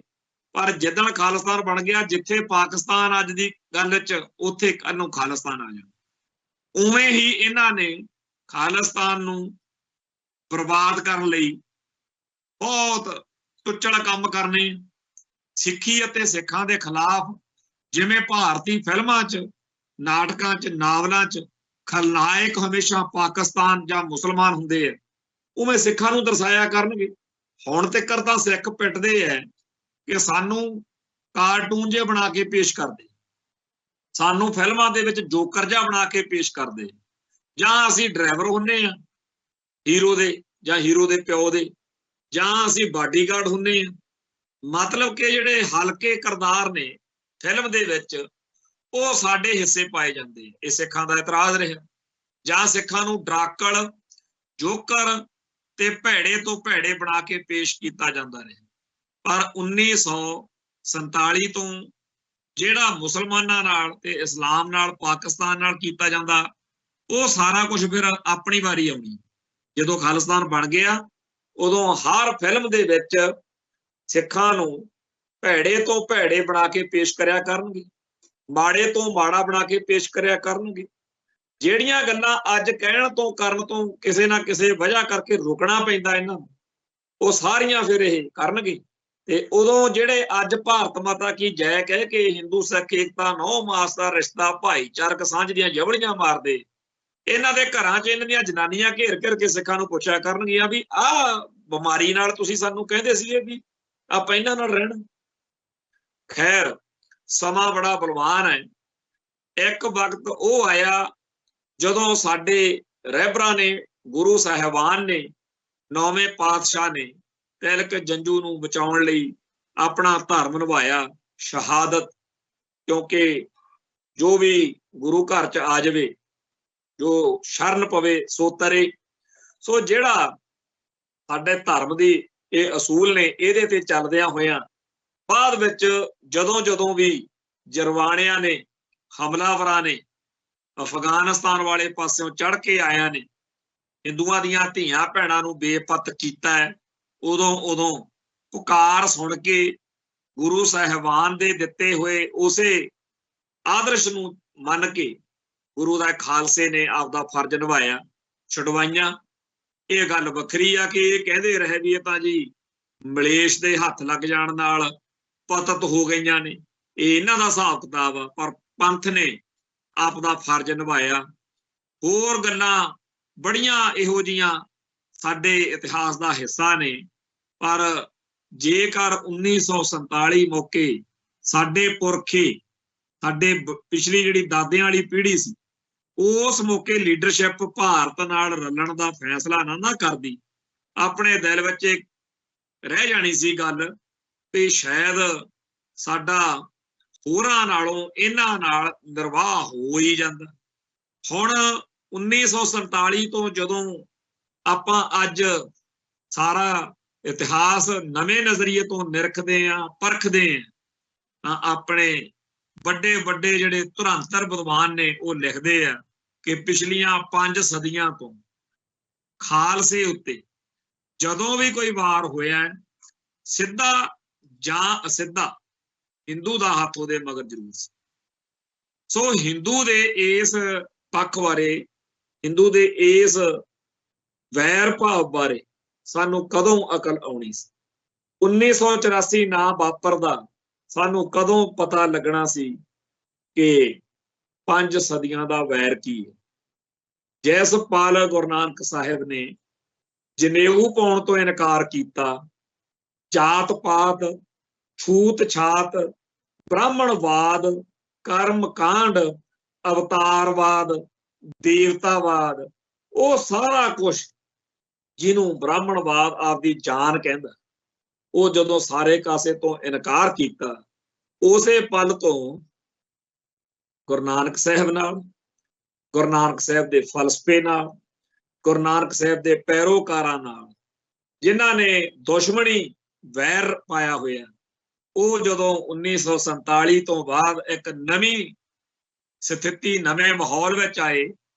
ਪਰ ਜਿੱਦਣ ਖਾਲਿਸਤਾਨ ਬਣ ਗਿਆ, ਜਿੱਥੇ ਪਾਕਿਸਤਾਨ ਅੱਜ ਦੀ ਗੱਲ 'ਚ ਉੱਥੇ ਕੱਲ੍ਹ ਨੂੰ ਖਾਲਿਸਤਾਨ ਆ ਜਾਣਾ। ਉਵੇਂ ਹੀ ਇਹਨਾਂ ਨੇ ਖਾਲਿਸਤਾਨ ਨੂੰ ਬਰਬਾਦ ਕਰਨ ਲਈ ਬਹੁਤ ਟੁੱਚੜ ਕੰਮ ਕਰਨੇ, ਸਿੱਖੀ ਅਤੇ ਸਿੱਖਾਂ ਦੇ ਖਿਲਾਫ। ਜਿਵੇਂ ਭਾਰਤੀ ਫਿਲਮਾਂ 'ਚ, ਨਾਟਕਾਂ 'ਚ, ਨਾਵਲਾਂ 'ਚ ਖਲਨਾਇਕ ਹਮੇਸ਼ਾ ਪਾਕਿਸਤਾਨ ਜਾਂ ਮੁਸਲਮਾਨ ਹੁੰਦੇ ਆ, ਉਵੇਂ ਸਿੱਖਾਂ ਨੂੰ ਦਰਸਾਇਆ ਕਰਨਗੇ। ਹੁਣ ਤੱਕ ਤਾਂ ਸਿੱਖ ਪਿੱਟਦੇ ਹੈ ਕਿ ਸਾਨੂੰ ਕਾਰਟੂਨ ਜੇ ਬਣਾ ਕੇ ਪੇਸ਼ ਕਰਦੇ, ਸਾਨੂੰ ਫਿਲਮਾਂ ਦੇ ਵਿੱਚ ਜੋਕਰ ਜਿਹਾ ਬਣਾ ਕੇ ਪੇਸ਼ ਕਰਦੇ, ਜਾਂ ਅਸੀਂ ਡਰਾਈਵਰ ਹੁੰਨੇ ਆ ਹੀਰੋ ਦੇ ਜਾਂ ਹੀਰੋ ਦੇ ਪਿਓ ਦੇ, ਜਾਂ ਅਸੀਂ ਬਾਡੀਗਾਰਡ ਹੁੰਨੇ ਆ। ਮਤਲਬ ਕਿ ਜਿਹੜੇ ਹਲਕੇ ਕਿਰਦਾਰ ਨੇ ਫਿਲਮ ਦੇ ਵਿੱਚ ਉਹ ਸਾਡੇ ਹਿੱਸੇ ਪਾਏ ਜਾਂਦੇ ਆ। ਇਹ ਸਿੱਖਾਂ ਦਾ ਇਤਰਾਜ਼ ਰਿਹਾ। ਜਾਂ ਸਿੱਖਾਂ ਨੂੰ ਡਰਾਕਲ, ਜੋਕਰ ਤੇ ਭੈੜੇ ਤੋਂ ਭੈੜੇ ਬਣਾ ਕੇ ਪੇਸ਼ ਕੀਤਾ ਜਾਂਦਾ ਰਿਹਾ। ਪਰ 1947 ਤੋਂ ਜਿਹੜਾ ਮੁਸਲਮਾਨਾਂ ਨਾਲ ਤੇ ਇਸਲਾਮ ਨਾਲ, ਪਾਕਿਸਤਾਨ ਨਾਲ ਕੀਤਾ ਜਾਂਦਾ, ਉਹ ਸਾਰਾ ਕੁਝ ਫਿਰ ਆਪਣੀ ਵਾਰੀ ਆਉਣੀ। ਜਦੋਂ ਖਾਲਿਸਤਾਨ ਬਣ ਗਿਆ ਉਦੋਂ ਹਰ ਫਿਲਮ ਦੇ ਵਿੱਚ ਸਿੱਖਾਂ ਨੂੰ ਭੈੜੇ ਤੋਂ ਭੈੜੇ ਬਣਾ ਕੇ ਪੇਸ਼ ਕਰਿਆ ਕਰਨਗੇ, ਮਾੜੇ ਤੋਂ ਮਾੜਾ ਬਣਾ ਕੇ ਪੇਸ਼ ਕਰਿਆ ਕਰਨਗੇ। ਜਿਹੜੀਆਂ ਗੱਲਾਂ ਅੱਜ ਕਹਿਣ ਤੋਂ, ਕਰਨ ਤੋਂ ਕਿਸੇ ਨਾ ਕਿਸੇ ਵਜ੍ਹਾ ਕਰਕੇ ਰੁਕਣਾ ਪੈਂਦਾ ਇਹਨਾਂ ਨੂੰ, ਉਹ ਸਾਰੀਆਂ ਫਿਰ ਇਹ ਕਰਨਗੇ। ਤੇ ਉਦੋਂ ਜਿਹੜੇ ਅੱਜ ਭਾਰਤ ਮਾਤਾ ਕੀ ਜੈ ਕਹਿ ਕੇ ਹਿੰਦੂ ਸਿੱਖ ਏਕਤਾ, 9 ਮਾਸ ਦਾ ਰਿਸ਼ਤਾ, ਭਾਈਚਾਰਕ ਸਾਂਝ ਦੀਆਂ ਜਵਲੀਆਂ ਮਾਰਦੇ, ਇਹਨਾਂ ਦੇ ਘਰਾਂ 'ਚ ਇਹਨਾਂ ਦੀਆਂ ਜਨਾਨੀਆਂ ਘੇਰ ਘੇਰ ਕੇ ਸਿੱਖਾਂ ਨੂੰ ਪੁੱਛਿਆ ਕਰਨਗੀਆਂ ਵੀ ਆਹ ਬਿਮਾਰੀ ਨਾਲ ਤੁਸੀਂ ਸਾਨੂੰ ਕਹਿੰਦੇ ਸੀਗੇ ਵੀ ਆਪਾਂ ਇਹਨਾਂ ਨਾਲ ਰਹਿਣਾ। ਖੈਰ, ਸਮਾਂ ਬੜਾ ਬਲਵਾਨ ਹੈ। ਇੱਕ ਵਕਤ ਉਹ ਆਇਆ ਜਦੋਂ ਸਾਡੇ ਰਹਿਬਰਾਂ ਨੇ, ਗੁਰੂ ਸਾਹਿਬਾਨ ਨੇ, 9ਵੇਂ ਪਾਤਸ਼ਾਹ ਨੇ ਤਿਲਕ ਜੰਜੂ ਨੂੰ ਬਚਾਉਣ ਲਈ ਆਪਣਾ ਧਰਮ ਨਿਭਾਇਆ, ਸ਼ਹਾਦਤ। ਕਿਉਂਕਿ ਜੋ ਵੀ ਗੁਰੂ ਘਰ 'ਚ ਆ ਜਾਵੇ, ਜੋ ਸ਼ਰਨ ਪਵੇ ਸੋ ਤਰੇ। ਸੋ ਜਿਹੜਾ ਸਾਡੇ ਧਰਮ ਦੀ ਇਹ ਅਸੂਲ ਨੇ, ਇਹਦੇ ਤੇ ਚੱਲਦਿਆਂ ਹੋਇਆਂ ਬਾਅਦ ਵਿੱਚ ਜਦੋਂ ਵੀ ਜਰਵਾਣਿਆਂ ਨੇ, ਹਮਲਾਵਰਾਂ ਨੇ, ਅਫਗਾਨਿਸਤਾਨ ਵਾਲੇ ਪਾਸਿਓਂ ਚੜ੍ਹ ਕੇ ਆਇਆ ਨੇ, ਹਿੰਦੂਆਂ ਦੀਆਂ ਧੀਆਂ ਭੈਣਾਂ ਨੂੰ ਬੇਪਤ ਕੀਤਾ ਹੈ, ਉਦੋਂ ਪੁਕਾਰ ਸੁਣ ਕੇ ਗੁਰੂ ਸਾਹਿਬਾਨ ਦੇ ਦਿੱਤੇ ਹੋਏ ਉਸੇ ਆਦਰਸ਼ ਨੂੰ ਮੰਨ ਕੇ ਗੁਰੂ ਦਾ ਖਾਲਸੇ ਨੇ ਆਪਦਾ ਫਰਜ਼ ਨਿਭਾਇਆ, ਛੁਡਵਾਈਆਂ। ਇਹ ਗੱਲ ਵੱਖਰੀ ਆ ਕਿ ਇਹ ਕਹਿੰਦੇ ਰਹੇ ਵੀ ਇਹ ਤਾਂ ਜੀ ਮਲੇਸ਼ ਦੇ ਹੱਥ ਲੱਗ ਜਾਣ ਨਾਲ ਪਤਤ ਹੋ ਗਈਆਂ ਨੇ, ਇਹ ਇਹਨਾਂ ਦਾ ਹਿਸਾਬ ਕਿਤਾਬ ਆ, ਪਰ ਪੰਥ ਨੇ ਆਪਦਾ ਫਰਜ਼ ਨਿਭਾਇਆ। ਹੋਰ ਗੱਲਾਂ ਬੜੀਆਂ ਇਹੋ ਜਿਹੀਆਂ ਸਾਡੇ ਇਤਿਹਾਸ ਦਾ ਹਿੱਸਾ ਨੇ, ਪਰ ਜੇਕਰ 1947 ਮੌਕੇ ਸਾਡੇ ਪੁਰਖੇ, ਸਾਡੇ ਪਿਛਲੀ ਜਿਹੜੀ ਦਾਦਿਆਂ ਵਾਲੀ ਪੀੜ੍ਹੀ ਸੀ, ਉਸ ਮੌਕੇ ਲੀਡਰਸ਼ਿਪ ਭਾਰਤ ਨਾਲ ਰਲਣ ਦਾ ਫੈਸਲਾ ਨਾ ਕਰਦੀ, ਆਪਣੇ ਦਿਲ ਵਿੱਚ ਰਹਿ ਜਾਣੀ ਸੀ ਗੱਲ ਤੇ ਸ਼ਾਇਦ ਸਾਡਾ ਹੋਰਾਂ ਨਾਲੋਂ ਇਹਨਾਂ ਨਾਲ ਨਿਰਵਾਹ ਹੋ ਹੀ ਜਾਂਦਾ। ਹੁਣ 1947 ਤੋਂ ਜਦੋਂ ਆਪਾਂ ਅੱਜ ਸਾਰਾ ਇਤਿਹਾਸ ਨਵੇਂ ਨਜ਼ਰੀਏ ਤੋਂ ਨਿਰਖਦੇ ਆ, ਪਰਖਦੇ ਆ, ਤਾਂ ਆਪਣੇ ਵੱਡੇ ਵੱਡੇ ਜਿਹੜੇ ਧੁਰੰਤਰ ਵਿਦਵਾਨ ਨੇ ਉਹ ਲਿਖਦੇ ਆ ਕਿ ਪਿਛਲੀਆਂ 5 ਸਦੀਆਂ ਤੋਂ ਖਾਲਸੇ ਉੱਤੇ ਜਦੋਂ ਵੀ ਕੋਈ ਵਾਰ ਹੋਇਆ, ਸਿੱਧਾ ਜਾਂ ਅਸਿੱਧਾ ਹਿੰਦੂ ਦਾ ਹੱਥ ਉਹਦੇ ਮਗਰ ਜ਼ਰੂਰ ਸੀ। ਸੋ ਹਿੰਦੂ ਦੇ ਇਸ ਪੱਖ ਬਾਰੇ, ਹਿੰਦੂ ਦੇ ਇਸ ਵੈਰ ਭਾਵ ਬਾਰੇ ਸਾਨੂੰ ਕਦੋਂ ਅਕਲ ਆਉਣੀ ਸੀ? 1984 ਨਾ ਵਾਪਰਦਾ ਸਾਨੂੰ ਕਦੋਂ ਪਤਾ ਲੱਗਣਾ ਸੀ ਕਿ 5 ਸਦੀਆਂ ਦਾ ਵੈਰ ਕੀ ਹੈ? ਜੈਸਪਾਲ ਗੁਰੂ ਨਾਨਕ ਸਾਹਿਬ ਨੇ ਜਨੇਊ ਪਾਉਣ ਤੋਂ ਇਨਕਾਰ ਕੀਤਾ, ਜਾਤ ਪਾਤ, ਛੂਤ ਛਾਤ, ਬ੍ਰਾਹਮਣਵਾਦ, ਕਰਮ ਕਾਂਡ, ਅਵਤਾਰਵਾਦ, ਦੇਵਤਾਵਾਦ, ਉਹ ਸਾਰਾ ਕੁਝ ਜਿਹਨੂੰ ਬ੍ਰਾਹਮਣਵਾਦ ਆਪਦੀ ਜਾਨ ਕਹਿੰਦਾ, ਉਹ ਜਦੋਂ ਸਾਰੇ ਕਾਸੇ ਤੋਂ ਇਨਕਾਰ ਕੀਤਾ, ਉਸੇ ਪਲ ਤੋਂ ਗੁਰੂ ਨਾਨਕ ਸਾਹਿਬ ਨਾਲ, ਗੁਰੂ ਨਾਨਕ ਸਾਹਿਬ ਦੇ ਫਲਸਫੇ ਨਾਲ, ਗੁਰੂ ਨਾਨਕ ਸਾਹਿਬ ਦੇ ਪੈਰੋਕਾਰਾਂ ਨਾਲ ਜਿਨ੍ਹਾਂ ਨੇ ਦੁਸ਼ਮਣੀ ਵੈਰ ਪਾਇਆ ਹੋਇਆ, ਉਹ ਜਦੋਂ 1947 ਤੋਂ ਬਾਅਦ ਇੱਕ ਨਵੀਂ ਸਥਿਤੀ, ਨਵੇਂ ਮਾਹੌਲ ਵਿੱਚ ਆਏ,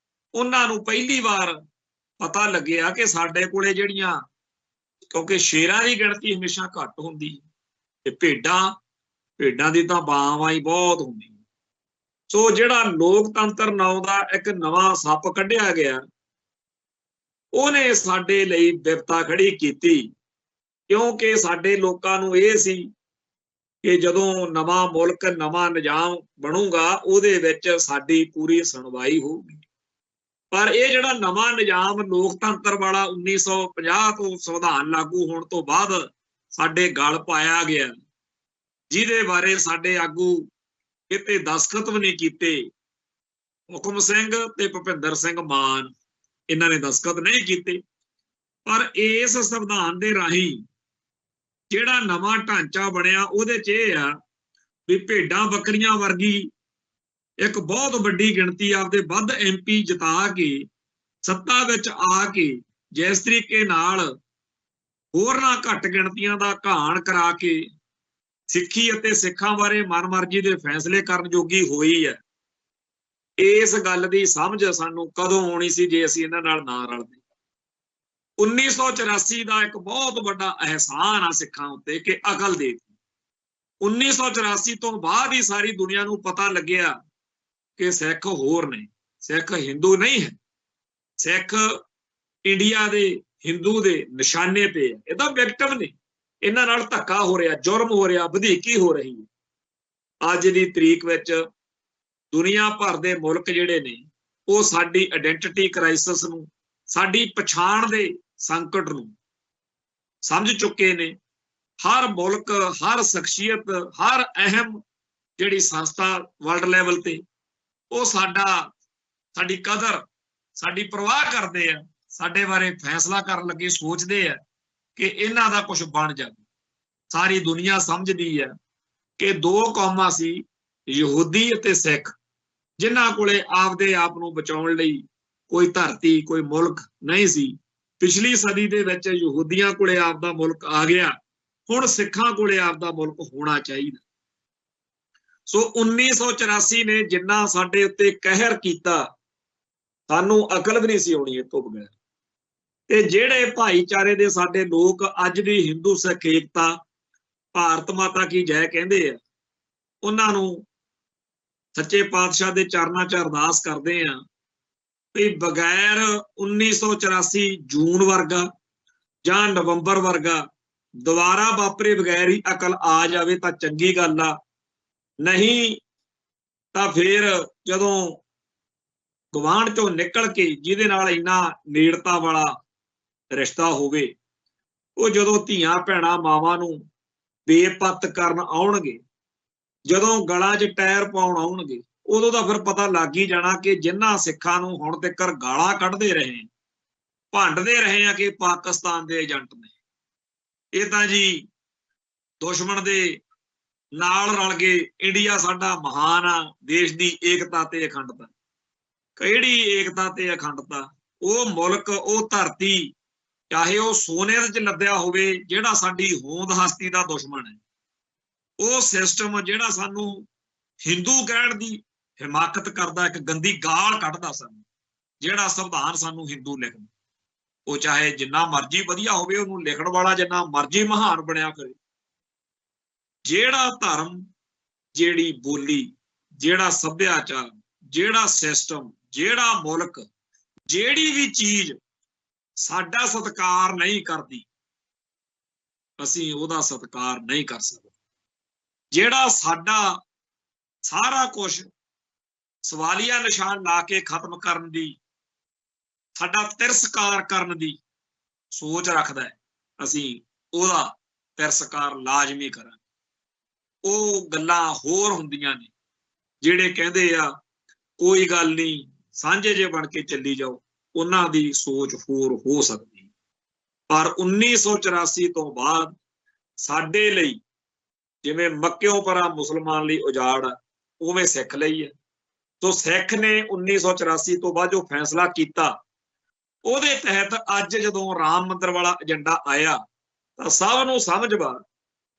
ਉਹਨਾਂ ਨੂੰ ਪਹਿਲੀ ਵਾਰ ਪਤਾ ਲੱਗਿਆ ਕਿ ਸਾਡੇ ਕੋਲੇ ਜਿਹੜੀਆਂ, ਕਿਉਂਕਿ ਸ਼ੇਰਾਂ ਦੀ ਗਿਣਤੀ ਹਮੇਸ਼ਾ ਘੱਟ ਹੁੰਦੀ ਤੇ ਭੇਡਾਂ ਦੀ ਤਾਂ ਬਾਵਾਂ ਹੀ ਬਹੁਤ ਹੁੰਦੀ। ਸੋ ਜਿਹੜਾ ਲੋਕਤੰਤਰ ਨਾਂ ਦਾ ਇੱਕ ਨਵਾਂ ਸੱਪ ਕੱਢਿਆ ਗਿਆ, ਉਹਨੇ ਸਾਡੇ ਲਈ ਬਿਪਤਾ ਖੜੀ ਕੀਤੀ, ਕਿਉਂਕਿ ਸਾਡੇ ਲੋਕਾਂ ਨੂੰ ਇਹ ਸੀ ਕਿ ਜਦੋਂ ਨਵਾਂ ਮੁਲਕ, ਨਵਾਂ ਨਿਜ਼ਾਮ ਬਣੂਗਾ, ਉਹਦੇ ਵਿੱਚ ਸਾਡੀ ਪੂਰੀ ਸੁਣਵਾਈ ਹੋਊਗੀ। ਪਰ ਇਹ ਜਿਹੜਾ ਨਵਾਂ ਨਿਜ਼ਾਮ ਲੋਕਤੰਤਰ ਵਾਲਾ 1950 ਤੋਂ ਸੰਵਿਧਾਨ ਲਾਗੂ ਹੋਣ ਤੋਂ ਬਾਅਦ ਸਾਡੇ ਗਲ ਪਾਇਆ ਗਿਆ, ਜਿਹਦੇ ਬਾਰੇ ਸਾਡੇ ਆਗੂ ਕਿਤੇ ਦਸਖਤ ਵੀ ਨਹੀਂ ਕੀਤੇ, ਹੁਕਮ ਸਿੰਘ ਤੇ ਭੁਪਿੰਦਰ ਸਿੰਘ ਮਾਨ, ਇਹਨਾਂ ਨੇ ਦਸਖਤ ਨਹੀਂ ਕੀਤੇ, ਪਰ ਇਸ ਸੰਵਿਧਾਨ ਦੇ ਰਾਹੀਂ ਜਿਹੜਾ ਨਵਾਂ ਢਾਂਚਾ ਬਣਿਆ, ਉਹਦੇ 'ਚ ਇਹ ਆ ਵੀ ਭੇਡਾਂ ਬੱਕਰੀਆਂ ਵਰਗੀ ਇੱਕ ਬਹੁਤ ਵੱਡੀ ਗਿਣਤੀ ਆਪਦੇ ਵੱਧ MP ਜਿਤਾ ਕੇ ਸੱਤਾ ਵਿੱਚ ਆ ਕੇ, ਜਿਸ ਤਰੀਕੇ ਨਾਲ ਹੋਰਨਾਂ ਘੱਟ ਗਿਣਤੀਆਂ ਦਾ ਘਾਣ ਕਰਾ ਕੇ ਸਿੱਖੀ ਅਤੇ ਸਿੱਖਾਂ ਬਾਰੇ ਮਨਮਰਜ਼ੀ ਦੇ ਫੈਸਲੇ ਕਰਨ ਜੋਗੀ ਹੋਈ ਹੈ, ਇਸ ਗੱਲ ਦੀ ਸਮਝ ਸਾਨੂੰ ਕਦੋਂ ਆਉਣੀ ਸੀ ਜੇ ਅਸੀਂ ਇਹਨਾਂ ਨਾਲ ਨਾ ਰਲਦੇ? 1984 ਦਾ ਇੱਕ ਬਹੁਤ ਵੱਡਾ ਅਹਿਸਾਨ ਆ ਸਿੱਖਾਂ ਉੱਤੇ ਕਿ ਅਕਲ ਦੇ ਦਿੱਤੀ। 1984 ਤੋਂ ਬਾਅਦ ਹੀ ਸਾਰੀ ਦੁਨੀਆ ਨੂੰ ਪਤਾ ਲੱਗਿਆ ਕਿ ਸਿੱਖ ਹੋਰ ਨੇ, ਸਿੱਖ ਹਿੰਦੂ ਨਹੀਂ ਹੈ, ਸਿੱਖ ਇੰਡੀਆ ਦੇ ਹਿੰਦੂ ਦੇ ਨਿਸ਼ਾਨੇ ਤੇ ਹੈ, ਇਹਦਾ ਵਿਕਟਮ ਨੇ, ਇਹਨਾਂ ਨਾਲ ਧੱਕਾ ਹੋ ਰਿਹਾ, ਜੁਰਮ ਹੋ ਰਿਹਾ, ਵਧੀਕੀ ਹੋ ਰਹੀ ਹੈ। ਅੱਜ ਦੀ ਤਰੀਕ ਵਿੱਚ ਦੁਨੀਆ ਭਰ ਦੇ ਮੁਲਕ ਜਿਹੜੇ ਨੇ ਉਹ ਸਾਡੀ ਆਇਡੈਂਟੀਟੀ ਕ੍ਰਾਈਸਿਸ ਨੂੰ, ਸਾਡੀ ਪਛਾਣ ਦੇ ਸੰਕਟ ਨੂੰ ਸਮਝ ਚੁੱਕੇ ਨੇ। ਹਰ ਮੁਲਕ, ਹਰ ਸ਼ਖਸੀਅਤ, ਹਰ ਅਹਿਮ ਜਿਹੜੀ ਸੰਸਥਾ ਵਰਲਡ ਲੈਵਲ ਤੇ ਉਹ ਸਾਡੀ ਕਦਰ, ਸਾਡੀ ਪਰਵਾਹ ਕਰਦੇ ਆ, ਸਾਡੇ ਬਾਰੇ ਫੈਸਲਾ ਕਰਨ ਲੱਗੇ ਸੋਚਦੇ ਆ ਕਿ ਇਹਨਾਂ ਦਾ ਕੁਝ ਬਣ ਜਾਵੇ। ਸਾਰੀ ਦੁਨੀਆ ਸਮਝਦੀ ਹੈ ਕਿ 2 ਕੌਮਾਂ ਸੀ, ਯਹੂਦੀ ਅਤੇ ਸਿੱਖ, ਜਿਨ੍ਹਾਂ ਕੋਲੇ ਆਪਦੇ ਆਪ ਨੂੰ ਬਚਾਉਣ ਲਈ ਕੋਈ ਧਰਤੀ, ਕੋਈ ਮੁਲਕ ਨਹੀਂ ਸੀ। ਪਿਛਲੀ ਸਦੀ ਦੇ ਵਿੱਚ ਯਹੂਦੀਆਂ ਕੋਲੇ ਆਪਦਾ ਮੁਲਕ ਆ ਗਿਆ, ਹੁਣ ਸਿੱਖਾਂ ਕੋਲੇ ਆਪਦਾ ਮੁਲਕ ਹੋਣਾ ਚਾਹੀਦਾ। ਸੋ 1984 ਨੇ ਜਿੰਨਾ ਸਾਡੇ ਉੱਤੇ ਕਹਿਰ ਕੀਤਾ, ਸਾਨੂੰ ਅਕਲ ਵੀ ਨਹੀਂ ਸੀ ਆਉਣੀ ਇਹ ਤੋਂ ਬਗੈਰ। ਤੇ ਜਿਹੜੇ ਭਾਈਚਾਰੇ ਦੇ ਸਾਡੇ ਲੋਕ ਅੱਜ ਵੀ ਹਿੰਦੂ ਸਿੱਖ ਏਕਤਾ, ਭਾਰਤ ਮਾਤਾ ਕੀ ਜੈ ਕਹਿੰਦੇ ਆ, ਉਹਨਾਂ ਨੂੰ ਸੱਚੇ ਪਾਤਸ਼ਾਹ ਦੇ ਚਰਨਾਂ 'ਚ ਅਰਦਾਸ ਕਰਦੇ ਆ ਵੀ ਬਗੈਰ 1984 ਜੂਨ ਵਰਗਾ ਜਾਂ ਨਵੰਬਰ ਵਰਗਾ ਦੁਬਾਰਾ ਵਾਪਰੇ ਬਗੈਰ ਹੀ ਅਕਲ ਆ ਜਾਵੇ ਤਾਂ ਚੰਗੀ ਗੱਲ ਆ, ਨਹੀਂ ਤਾਂ ਫਿਰ ਜਦੋਂ ਗੁਆਂਢ ਚੋਂ ਨਿਕਲ ਕੇ ਜਿਹਦੇ ਨਾਲ ਇੰਨਾ ਨੇੜਤਾ ਵਾਲਾ ਰਿਸ਼ਤਾ ਹੋਵੇ, ਉਹ ਜਦੋਂ ਧੀਆਂ ਭੈਣਾਂ ਮਾਵਾਂ ਨੂੰ ਬੇਪੱਤ ਕਰਨ ਆਉਣਗੇ, ਜਦੋਂ ਗਲਾਂ 'ਚ ਟਾਇਰ ਪਾਉਣ ਆਉਣਗੇ, ਉਦੋਂ ਤਾਂ ਫਿਰ ਪਤਾ ਲੱਗ ਹੀ ਜਾਣਾ ਕਿ ਜਿਨ੍ਹਾਂ ਸਿੱਖਾਂ ਨੂੰ ਹੁਣ ਤੱਕ ਗਾਲਾਂ ਕੱਢਦੇ ਰਹੇ, ਭੰਡਦੇ ਰਹੇ ਆ ਕਿ ਪਾਕਿਸਤਾਨ ਦੇ ਏਜੰਟ ਨੇ, ਇਹ ਤਾਂ ਜੀ ਦੁਸ਼ਮਣ ਦੇ ਨਾਲ ਰਲ ਗਏ। ਇੰਡੀਆ ਸਾਡਾ ਮਹਾਨ ਆ, ਦੇਸ਼ ਦੀ ਏਕਤਾ ਤੇ ਅਖੰਡਤਾ। ਕਿਹੜੀ ਏਕਤਾ ਤੇ ਅਖੰਡਤਾ? ਉਹ ਮੁਲਕ, ਉਹ ਧਰਤੀ, ਚਾਹੇ ਉਹ ਸੋਨੇ ਦੇ 'ਚ ਲੱਦਿਆ ਹੋਵੇ, ਜਿਹੜਾ ਸਾਡੀ ਹੋਂਦ ਹਸਤੀ ਦਾ ਦੁਸ਼ਮਣ ਹੈ, ਉਹ ਸਿਸਟਮ ਜਿਹੜਾ ਸਾਨੂੰ ਹਿੰਦੂ ਕਹਿਣ ਦੀ ਹਿਮਾਕਤ ਕਰਦਾ, ਇੱਕ ਗੰਦੀ ਗਾਲ ਕੱਢਦਾ ਸਾਨੂੰ, ਜਿਹੜਾ ਸੰਵਿਧਾਨ ਸਾਨੂੰ ਹਿੰਦੂ ਲਿਖਦਾ, ਉਹ ਚਾਹੇ ਜਿੰਨਾ ਮਰਜ਼ੀ ਵਧੀਆ ਹੋਵੇ, ਉਹਨੂੰ ਲਿਖਣ ਵਾਲਾ ਜਿੰਨਾ ਮਰਜ਼ੀ ਮਹਾਨ ਬਣਿਆ ਕਰੇ, ਜਿਹੜਾ ਧਰਮ, ਜਿਹੜੀ ਬੋਲੀ, ਜਿਹੜਾ ਸੱਭਿਆਚਾਰ, ਜਿਹੜਾ ਸਿਸਟਮ, ਜਿਹੜਾ ਮੁਲਕ, ਜਿਹੜੀ ਵੀ ਚੀਜ਼ ਸਾਡਾ ਸਤਿਕਾਰ ਨਹੀਂ ਕਰਦੀ, ਅਸੀਂ ਉਹਦਾ ਸਤਿਕਾਰ ਨਹੀਂ ਕਰ ਸਕਦੇ। ਜਿਹੜਾ ਸਾਡਾ ਸਾਰਾ ਕੁਝ ਸਵਾਲੀਆ ਨਿਸ਼ਾਨ ਲਾ ਕੇ ਖਤਮ ਕਰਨ ਦੀ, ਸਾਡਾ ਤਿਰਸਕਾਰ ਕਰਨ ਦੀ ਸੋਚ ਰੱਖਦਾ ਹੈ, ਅਸੀਂ ਉਹਦਾ ਤਿਰਸਕਾਰ ਲਾਜ਼ਮੀ ਕਰਾਂਗੇ। ਉਹ ਗੱਲਾਂ ਹੋਰ ਹੁੰਦੀਆਂ ਨੇ ਜਿਹੜੇ ਕਹਿੰਦੇ ਆ ਕੋਈ ਗੱਲ ਨਹੀਂ, ਸਾਂਝੇ ਜੇ ਬਣ ਕੇ ਚੱਲੀ ਜਾਓ, ਉਹਨਾਂ ਦੀ ਸੋਚ ਹੋਰ ਹੋ ਸਕਦੀ। ਪਰ 1984 ਤੋਂ ਬਾਅਦ ਸਾਡੇ ਲਈ ਜਿਵੇਂ ਮੱਕਿਓਂ ਪਰਾਂ ਮੁਸਲਮਾਨ ਲਈ ਉਜਾੜ ਆ, ਉਵੇਂ ਸਿੱਖ ਲਈ ਹੈ। ਸੋ ਸਿੱਖ ਨੇ 1984 ਤੋਂ ਬਾਅਦ ਜੋ ਫੈਸਲਾ ਕੀਤਾ, ਉਹਦੇ ਤਹਿਤ ਅੱਜ ਜਦੋਂ ਰਾਮ ਮੰਦਿਰ ਵਾਲਾ ਏਜੰਡਾ ਆਇਆ ਤਾਂ ਸਭ ਨੂੰ ਸਮਝ ਵਾ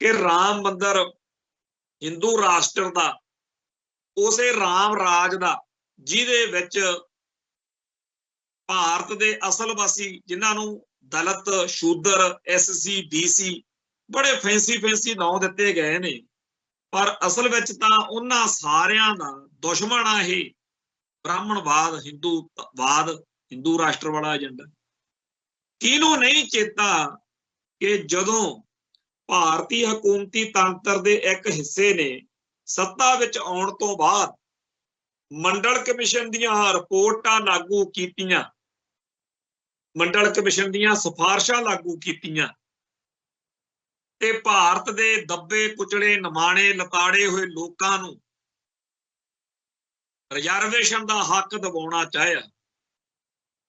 ਕਿ ਰਾਮ ਮੰਦਿਰ ਹਿੰਦੂ ਰਾਸ਼ਟਰ ਦਾ, ਉਸੇ ਰਾਮ ਰਾਜ ਦਾ, ਜਿਹਦੇ ਵਿੱਚ ਭਾਰਤ ਦੇ ਅਸਲ ਵਾਸੀ, ਜਿਨ੍ਹਾਂ ਨੂੰ ਦਲਿਤ, ਸ਼ੂਦਰ, SC, BC ਬੜੇ ਫੈਂਸੀ ਨਾਂ ਦਿੱਤੇ ਗਏ ਨੇ, ਪਰ ਅਸਲ ਵਿੱਚ ਤਾਂ ਉਹਨਾਂ ਸਾਰਿਆਂ ਦਾ ਦੁਸ਼ਮਣ ਆ ਇਹ ਬ੍ਰਾਹਮਣਵਾਦ, ਹਿੰਦੂਵਾਦ, ਹਿੰਦੂ ਰਾਸ਼ਟਰ ਵਾਲਾ ਏਜੰਡਾ। ਕਿਹਨੂੰ ਨਹੀਂ ਚੇਤਾ ਕਿ ਜਦੋਂ ਭਾਰਤੀ ਹਕੂਮਤੀ ਤੰਤਰ ਦੇ ਇੱਕ ਹਿੱਸੇ ਨੇ ਸੱਤਾ ਵਿੱਚ ਆਉਣ ਤੋਂ ਬਾਅਦ ਮੰਡਲ ਕਮਿਸ਼ਨ ਦੀਆਂ ਰਿਪੋਰਟਾਂ ਲਾਗੂ ਕੀਤੀਆਂ, ਮੰਡਲ ਕਮਿਸ਼ਨ ਦੀਆਂ ਸਿਫਾਰਸ਼ਾਂ ਲਾਗੂ ਕੀਤੀਆਂ, ਤੇ ਭਾਰਤ ਦੇ ਦੱਬੇ ਕੁਚਲੇ, ਨਿਮਾਣੇ, ਲਤਾੜੇ ਹੋਏ ਲੋਕਾਂ ਨੂੰ ਰਿਜ਼ਰਵੇਸ਼ਨ ਦਾ ਹੱਕ ਦਿਵਾਉਣਾ ਚਾਹਿਆ,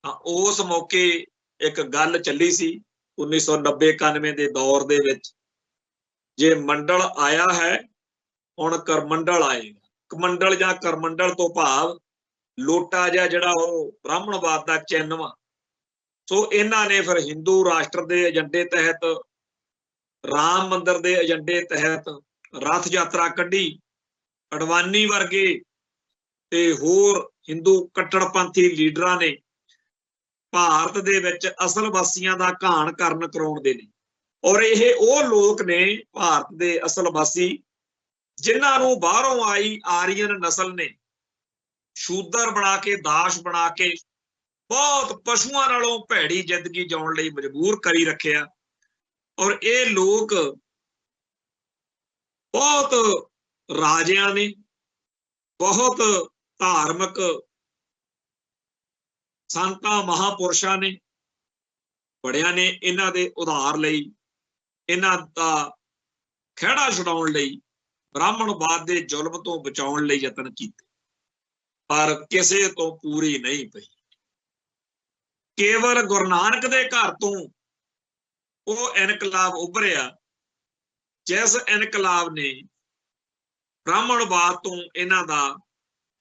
ਤਾਂ ਉਸ ਮੌਕੇ ਇੱਕ ਗੱਲ ਚੱਲੀ ਸੀ 1990-91 ਦੇ ਦੌਰ ਦੇ ਵਿੱਚ, ਜੇ ਮੰਡਲ ਆਇਆ ਹੈ ਹੁਣ ਕਰਮੰਡਲ ਆਏਗਾ। ਕਮੰਡਲ ਜਾਂ ਕਰਮੰਡਲ ਤੋਂ ਭਾਵ ਲੋਟਾ ਜਿਹਾ ਜਿਹੜਾ ਉਹ ਬ੍ਰਾਹਮਣਵਾਦ ਦਾ ਚਿੰਨ੍ਹ ਵਾ। ਸੋ ਇਹਨਾਂ ਨੇ ਫਿਰ ਹਿੰਦੂ ਰਾਸ਼ਟਰ ਦੇ ਏਜੰਡੇ ਤਹਿਤ, ਰਾਮ ਮੰਦਿਰ ਦੇ ਏਜੰਡੇ ਤਹਿਤ ਰਥ ਯਾਤਰਾ ਕੱਢੀ। ਅਡਵਾਨੀ ਵਰਗੇ ਤੇ ਹੋਰ ਹਿੰਦੂ ਕੱਟੜਪੰਥੀ ਲੀਡਰਾਂ ਨੇ ਭਾਰਤ ਦੇ ਵਿੱਚ ਅਸਲ ਵਾਸੀਆਂ ਦਾ ਘਾਣ ਕਰਨ ਕਰਾਉਣ ਦੇ ਲਈ, ਔਰ ਇਹ ਉਹ ਲੋਕ ਨੇ ਭਾਰਤ ਦੇ ਅਸਲ ਵਾਸੀ ਜਿਨ੍ਹਾਂ ਨੂੰ ਬਾਹਰੋਂ ਆਈ ਆਰੀਅਨ ਨਸਲ ਨੇ ਸ਼ੂਦਰ ਬਣਾ ਕੇ, ਦਾਸ਼ ਬਣਾ ਕੇ ਬਹੁਤ ਪਸ਼ੂਆਂ ਨਾਲੋਂ ਭੈੜੀ ਜ਼ਿੰਦਗੀ ਜਿਉਣ ਲਈ ਮਜਬੂਰ ਕਰੀ ਰੱਖਿਆ। ਔਰ ਇਹ ਲੋਕ ਬਹੁਤ ਰਾਜਿਆਂ ਨੇ, ਬਹੁਤ ਧਾਰਮਿਕ ਸੰਤਾਂ ਮਹਾਪੁਰਸ਼ਾਂ ਨੇ, ਬੜਿਆਂ ਨੇ ਇਹਨਾਂ ਦੇ ਉਧਾਰ ਲਈ, ਇਹਨਾਂ ਦਾ ਖਹਿੜਾ ਛੁਡਾਉਣ ਲਈ, ਬ੍ਰਾਹਮਣਵਾਦ ਦੇ ਜ਼ੁਲਮ ਤੋਂ ਬਚਾਉਣ ਲਈ ਯਤਨ ਕੀਤੇ, ਪਰ ਕਿਸੇ ਤੋਂ ਪੂਰੀ ਨਹੀਂ ਪਈ। ਕੇਵਲ ਗੁਰੂ ਨਾਨਕ ਦੇ ਘਰ ਤੋਂ ਉਹ ਇਨਕਲਾਬ ਉੱਭਰਿਆ, ਜਿਸ ਇਨਕਲਾਬ ਨੇ ਬ੍ਰਾਹਮਣਵਾਦ ਤੋਂ ਇਹਨਾਂ ਦਾ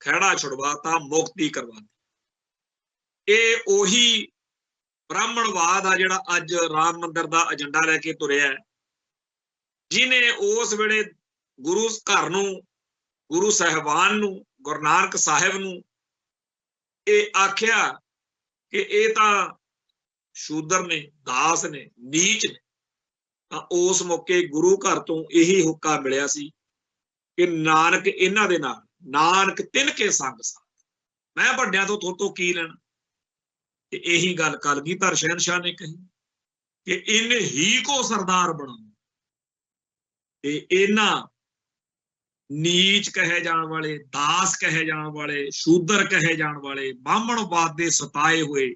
ਖਹਿੜਾ ਛੁਡਵਾਤਾ, ਮੁਕਤੀ ਕਰਵਾਤੀ। ਇਹ ਉਹੀ ਬ੍ਰਾਹਮਣਵਾਦ ਆ ਜਿਹੜਾ ਅੱਜ ਰਾਮ ਮੰਦਿਰ ਦਾ ਏਜੰਡਾ ਲੈ ਕੇ ਤੁਰਿਆ, ਜਿਹਨੇ ਉਸ ਵੇਲੇ ਗੁਰੂ ਘਰ ਨੂੰ, ਗੁਰੂ ਸਾਹਿਬਾਨ ਨੂੰ, ਗੁਰੂ ਨਾਨਕ ਸਾਹਿਬ ਨੂੰ ਇਹ ਆਖਿਆ ਕਿ ਇਹ ਤਾਂ शूदर ने, दास ने, नीच ने। ਤਾਂ ਉਸ ਮੌਕੇ ਗੁਰੂ ਘਰ ਤੋਂ ਇਹੀ ਹੁੱਕਾ ਮਿਲਿਆ ਸੀ ਕਿ ਨਾਨਕ ਇਹਨਾਂ ਦੇ ਨਾਲ, ਨਾਨਕ ਤਿੰਨ ਕੇ ਸੰਗ ਸਾਥ, ਮੈਂ ਵੱਡਿਆਂ ਤੋਂ ਥੋਤੋਂ ਕੀ ਲੈਣਾ। ਤੇ ਇਹੀ ਗੱਲ ਕਲਗੀਧਰ ਸ਼ਹਿਨशाह ਨੇ ਕਹੀ ਕਿ ਇਹਨੇ ਹੀ ਕੋ ਸਰਦਾਰ ਬਣਾਉ। ਤੇ ਇਹਨਾਂ ਨੀਚ ਕਹੇ ਜਾਣ ਵਾਲੇ, ਦਾਸ ਕਹੇ ਜਾਣ ਵਾਲੇ, ਸ਼ੂਦਰ ਕਹੇ ਜਾਣ ਵਾਲੇ, ਬਾਹਮਣਵਾਦ ਦੇ ਸਤਾਏ ਹੋਏ,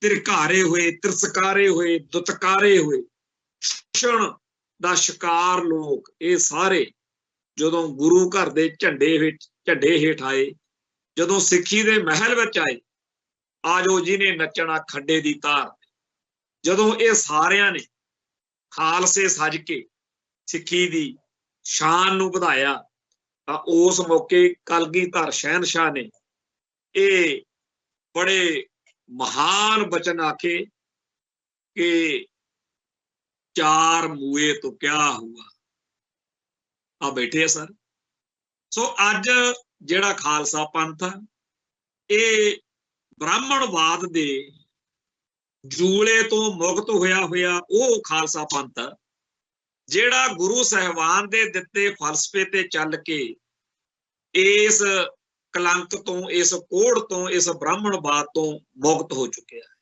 ਤਿਰਕਾਰੇ ਹੋਏ, ਤਿਰਸਕਾਰੇ ਹੋਏ, ਦੁਤਕਾਰੇ ਹੋਏ, ਸ਼ੋਸ਼ਣ ਦਾ ਸ਼ਿਕਾਰ ਲੋਕ, ਇਹ ਸਾਰੇ ਜਦੋਂ ਗੁਰੂ ਘਰ ਦੇ ਝੰਡੇ ਹੇਠ ਆਏ, ਜਦੋਂ ਸਿੱਖੀ ਦੇ ਮਹਿਲ ਵਿੱਚ ਆਏ, ਆਜੋ ਜਿਹਨੇ ਨੱਚਣਾ ਖੱਡੇ ਦੀ ਤਾਰ, ਜਦੋਂ ਇਹ ਸਾਰਿਆਂ ਨੇ ਖਾਲਸੇ ਸੱਜ ਕੇ ਸਿੱਖੀ ਦੀ ਸ਼ਾਨ ਨੂੰ ਵਧਾਇਆ, ਤਾਂ ਉਸ ਮੌਕੇ ਕਲਗੀਧਰ ਸ਼ਹਿਨशाह ਨੇ ਇਹ ਬੜੇ ਮਹਾਨ ਬਚਨ ਆਖੇ ਕਿ ਚਾਰ ਮੂਏ ਤੋਂ ਕਿਆ ਹੁਆ। ਆ ਬੈਠੇ ਆ ਸਰ। ਸੋ ਅੱਜ ਜਿਹੜਾ ਖਾਲਸਾ ਪੰਥ ਆ, ਇਹ ਬ੍ਰਾਹਮਣਵਾਦ ਦੇ ਜੂਲੇ ਤੋਂ ਮੁਕਤ ਹੋਇਆ ਉਹ ਖਾਲਸਾ ਪੰਥ ਜਿਹੜਾ ਗੁਰੂ ਸਾਹਿਬਾਨ ਦੇ ਦਿੱਤੇ ਫਲਸਫੇ ਤੇ ਚੱਲ ਕੇ ਇਸ ਕਲੰਕ ਤੋਂ, ਇਸ ਕੋੜ ਤੋਂ, ਇਸ ਬ੍ਰਾਹਮਣਵਾਦ ਤੋਂ ਮੁਕਤ ਹੋ ਚੁੱਕਿਆ ਹੈ।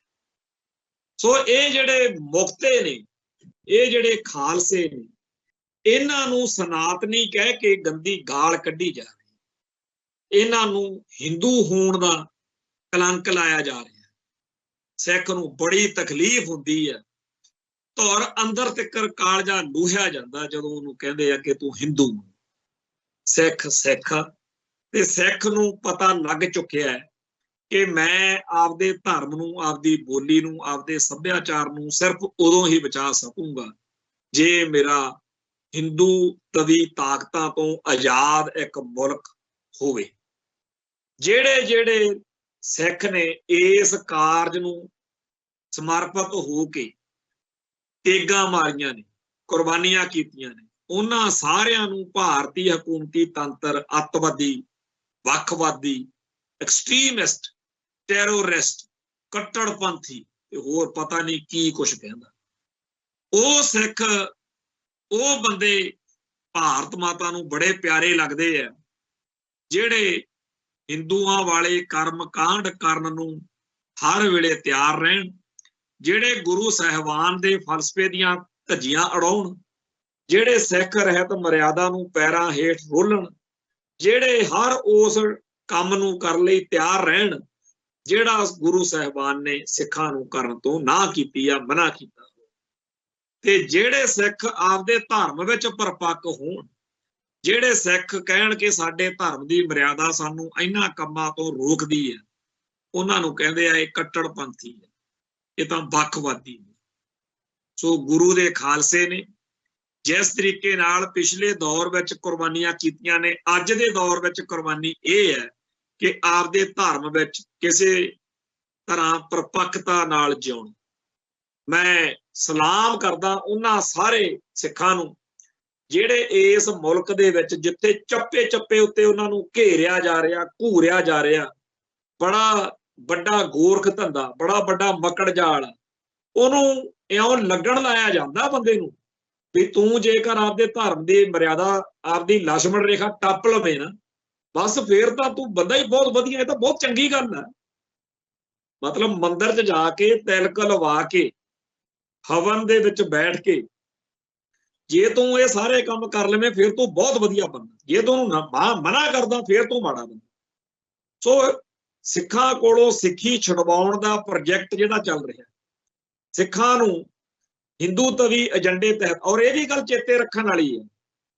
ਸੋ ਇਹ ਜਿਹੜੇ ਮੁਕਤੇ ਨੇ, ਇਹ ਜਿਹੜੇ ਖਾਲਸੇ ਨੇ, ਇਹਨਾਂ ਨੂੰ ਸਨਾਤਨੀ ਕਹਿ ਕੇ ਗੰਦੀ ਗਾਲ ਕੱਢੀ ਜਾ ਰਹੀ, ਇਹਨਾਂ ਨੂੰ ਹਿੰਦੂ ਹੋਣ ਦਾ ਕਲੰਕ ਲਾਇਆ ਜਾ ਰਿਹਾ। ਸਿੱਖ ਨੂੰ ਬੜੀ ਤਕਲੀਫ ਹੁੰਦੀ ਹੈ, ਧੌਰ ਅੰਦਰ ਤਿੱਕਰ ਕਾਲਜਾ ਲੂਹਿਆ ਜਾਂਦਾ ਜਦੋਂ ਉਹਨੂੰ ਕਹਿੰਦੇ ਆ ਕਿ ਤੂੰ ਹਿੰਦੂ। ਸਿੱਖ ਸਿੱਖ, ਤੇ ਸਿੱਖ ਨੂੰ ਪਤਾ ਲੱਗ ਚੁੱਕਿਆ ਹੈ ਕਿ ਮੈਂ ਆਪਦੇ ਧਰਮ ਨੂੰ, ਆਪਦੀ ਬੋਲੀ ਨੂੰ, ਆਪਦੇ ਸੱਭਿਆਚਾਰ ਨੂੰ ਸਿਰਫ ਉਦੋਂ ਹੀ ਬਚਾ ਸਕੂੰਗਾ ਜੇ ਮੇਰਾ ਹਿੰਦੂ ਤਵੀ ਤਾਕਤਾਂ ਤੋਂ ਆਜ਼ਾਦ ਇੱਕ ਮੁਲਕ ਹੋਵੇ। ਜਿਹੜੇ ਸਿੱਖ ਨੇ ਇਸ ਕਾਰਜ ਨੂੰ ਸਮਰਪਿਤ ਹੋ ਕੇ ਤੇਗਾਂ ਮਾਰੀਆਂ ਨੇ, ਕੁਰਬਾਨੀਆਂ ਕੀਤੀਆਂ ਨੇ, ਉਹਨਾਂ ਸਾਰਿਆਂ ਨੂੰ ਭਾਰਤੀ ਹਕੂਮਤੀ ਤੰਤਰ ਅੱਤਵਾਦੀ, ਵੱਖਵਾਦੀ, ਐਕਸਟ੍ਰੀਮਿਸਟ, ਟੈਰੋਰਿਸਟ, ਕੱਟੜਪੰਥੀ ਤੇ ਹੋਰ ਪਤਾ ਨਹੀਂ ਕੀ ਕੁਛ ਕਹਿੰਦਾ। ਉਹ ਸਿੱਖ, ਉਹ ਬੰਦੇ ਭਾਰਤ ਮਾਤਾ ਨੂੰ ਬੜੇ ਪਿਆਰੇ ਲੱਗਦੇ ਆ ਜਿਹੜੇ ਹਿੰਦੂਆਂ ਵਾਲੇ ਕਰਮ ਕਾਂਡ ਕਰਨ ਨੂੰ ਹਰ ਵੇਲੇ ਤਿਆਰ ਰਹਿਣ, ਜਿਹੜੇ ਗੁਰੂ ਸਾਹਿਬਾਨ ਦੇ ਫਲਸਫੇ ਦੀਆਂ ਧੱਜੀਆਂ ਉਡਾਉਣ, ਜਿਹੜੇ ਸਿੱਖ ਰਹਿਤ ਮਰਿਆਦਾ ਨੂੰ ਪੈਰਾਂ ਹੇਠ ਰੋਲਣ, ਜਿਹੜੇ ਹਰ ਉਸ ਕੰਮ ਨੂੰ ਕਰਨ ਲਈ ਤਿਆਰ ਰਹਿਣ ਜਿਹੜਾ ਗੁਰੂ ਸਾਹਿਬਾਨ ਨੇ ਸਿੱਖਾਂ ਨੂੰ ਕਰਨ ਤੋਂ ਨਾ ਕੀਤੀ ਆ, ਮਨਾ ਕੀਤਾ। ਤੇ ਜਿਹੜੇ ਸਿੱਖ ਆਪਦੇ ਧਰਮ ਵਿੱਚ ਪਰਪੱਕ ਹੋਣ, ਜਿਹੜੇ ਸਿੱਖ ਕਹਿਣ ਕਿ ਸਾਡੇ ਧਰਮ ਦੀ ਮਰਿਆਦਾ ਸਾਨੂੰ ਇਹਨਾਂ ਕੰਮਾਂ ਤੋਂ ਰੋਕਦੀ ਹੈ, ਉਹਨਾਂ ਨੂੰ ਕਹਿੰਦੇ ਆ ਇਹ ਕੱਟੜਪੰਥੀ ਹੈ, ਇਹ ਤਾਂ ਵੱਖਵਾਦੀ ਨੇ। ਸੋ ਗੁਰੂ ਦੇ ਖਾਲਸੇ ਨੇ ਜਿਸ ਤਰੀਕੇ ਨਾਲ ਪਿਛਲੇ ਦੌਰ ਵਿੱਚ ਕੁਰਬਾਨੀਆਂ ਕੀਤੀਆਂ ਨੇ, ਅੱਜ ਦੇ ਦੌਰ ਵਿੱਚ ਕੁਰਬਾਨੀ ਇਹ ਹੈ ਕਿ ਆਪਦੇ ਧਰਮ ਵਿੱਚ ਕਿਸੇ ਤਰ੍ਹਾਂ ਪਰਪੱਕਤਾ ਨਾਲ ਜਿਉਣ। ਮੈਂ ਸਲਾਮ ਕਰਦਾ ਉਹਨਾਂ ਸਾਰੇ ਸਿੱਖਾਂ ਨੂੰ ਜਿਹੜੇ ਇਸ ਮੁਲਕ ਦੇ ਵਿੱਚ ਜਿੱਥੇ ਚੱਪੇ ਚੱਪੇ ਉੱਤੇ ਉਹਨਾਂ ਨੂੰ ਘੇਰਿਆ ਜਾ ਰਿਹਾ, ਘੂਰਿਆ ਜਾ ਰਿਹਾ, ਬੜਾ ਵੱਡਾ ਗੋਰਖ ਧੰਦਾ, ਬੜਾ ਵੱਡਾ ਮੱਕੜ ਜਾਲ, ਉਹਨੂੰ ਇਉਂ ਲੱਗਣ ਲਾਇਆ ਜਾਂਦਾ ਬੰਦੇ ਨੂੰ ਵੀ ਤੂੰ ਜੇਕਰ ਆਪਦੇ ਧਰਮ ਦੀ ਮਰਿਆਦਾ, ਆਪਦੀ ਲਛਮਣ ਰੇਖਾ ਟੱਪ ਲਵੇਂ ਨਾ, ਬਸ ਫੇਰ ਤਾਂ ਤੂੰ ਬੰਦਾ ਹੀ ਬਹੁਤ ਵਧੀਆ, ਇਹ ਤਾਂ ਬਹੁਤ ਚੰਗੀ ਗੱਲ ਹੈ। ਮਤਲਬ ਮੰਦਿਰ 'ਚ ਜਾ ਕੇ ਤਿਲਕ ਲਵਾ ਕੇ ਹਵਨ ਦੇ ਵਿੱਚ ਬੈਠ ਕੇ ਜੇ ਤੂੰ ਇਹ ਸਾਰੇ ਕੰਮ ਕਰ ਲਵੇਂ ਫਿਰ ਤੂੰ ਬਹੁਤ ਵਧੀਆ ਬੰਦਾ, ਜੇ ਤੂੰ ਮਨਾ ਕਰਦਾ ਫਿਰ ਤੂੰ ਮਾੜਾ ਬੰਦਾ। ਸੋ ਸਿੱਖਾਂ ਕੋਲੋਂ ਸਿੱਖੀ ਛੁਡਵਾਉਣ ਦਾ ਪ੍ਰੋਜੈਕਟ ਜਿਹੜਾ ਚੱਲ ਰਿਹਾ, ਸਿੱਖਾਂ ਨੂੰ ਹਿੰਦੂ ਤਵੀ ਏਜੰਡੇ ਤਹਿਤ, ਔਰ ਇਹ ਵੀ ਗੱਲ ਚੇਤੇ ਰੱਖਣ ਵਾਲੀ ਹੈ,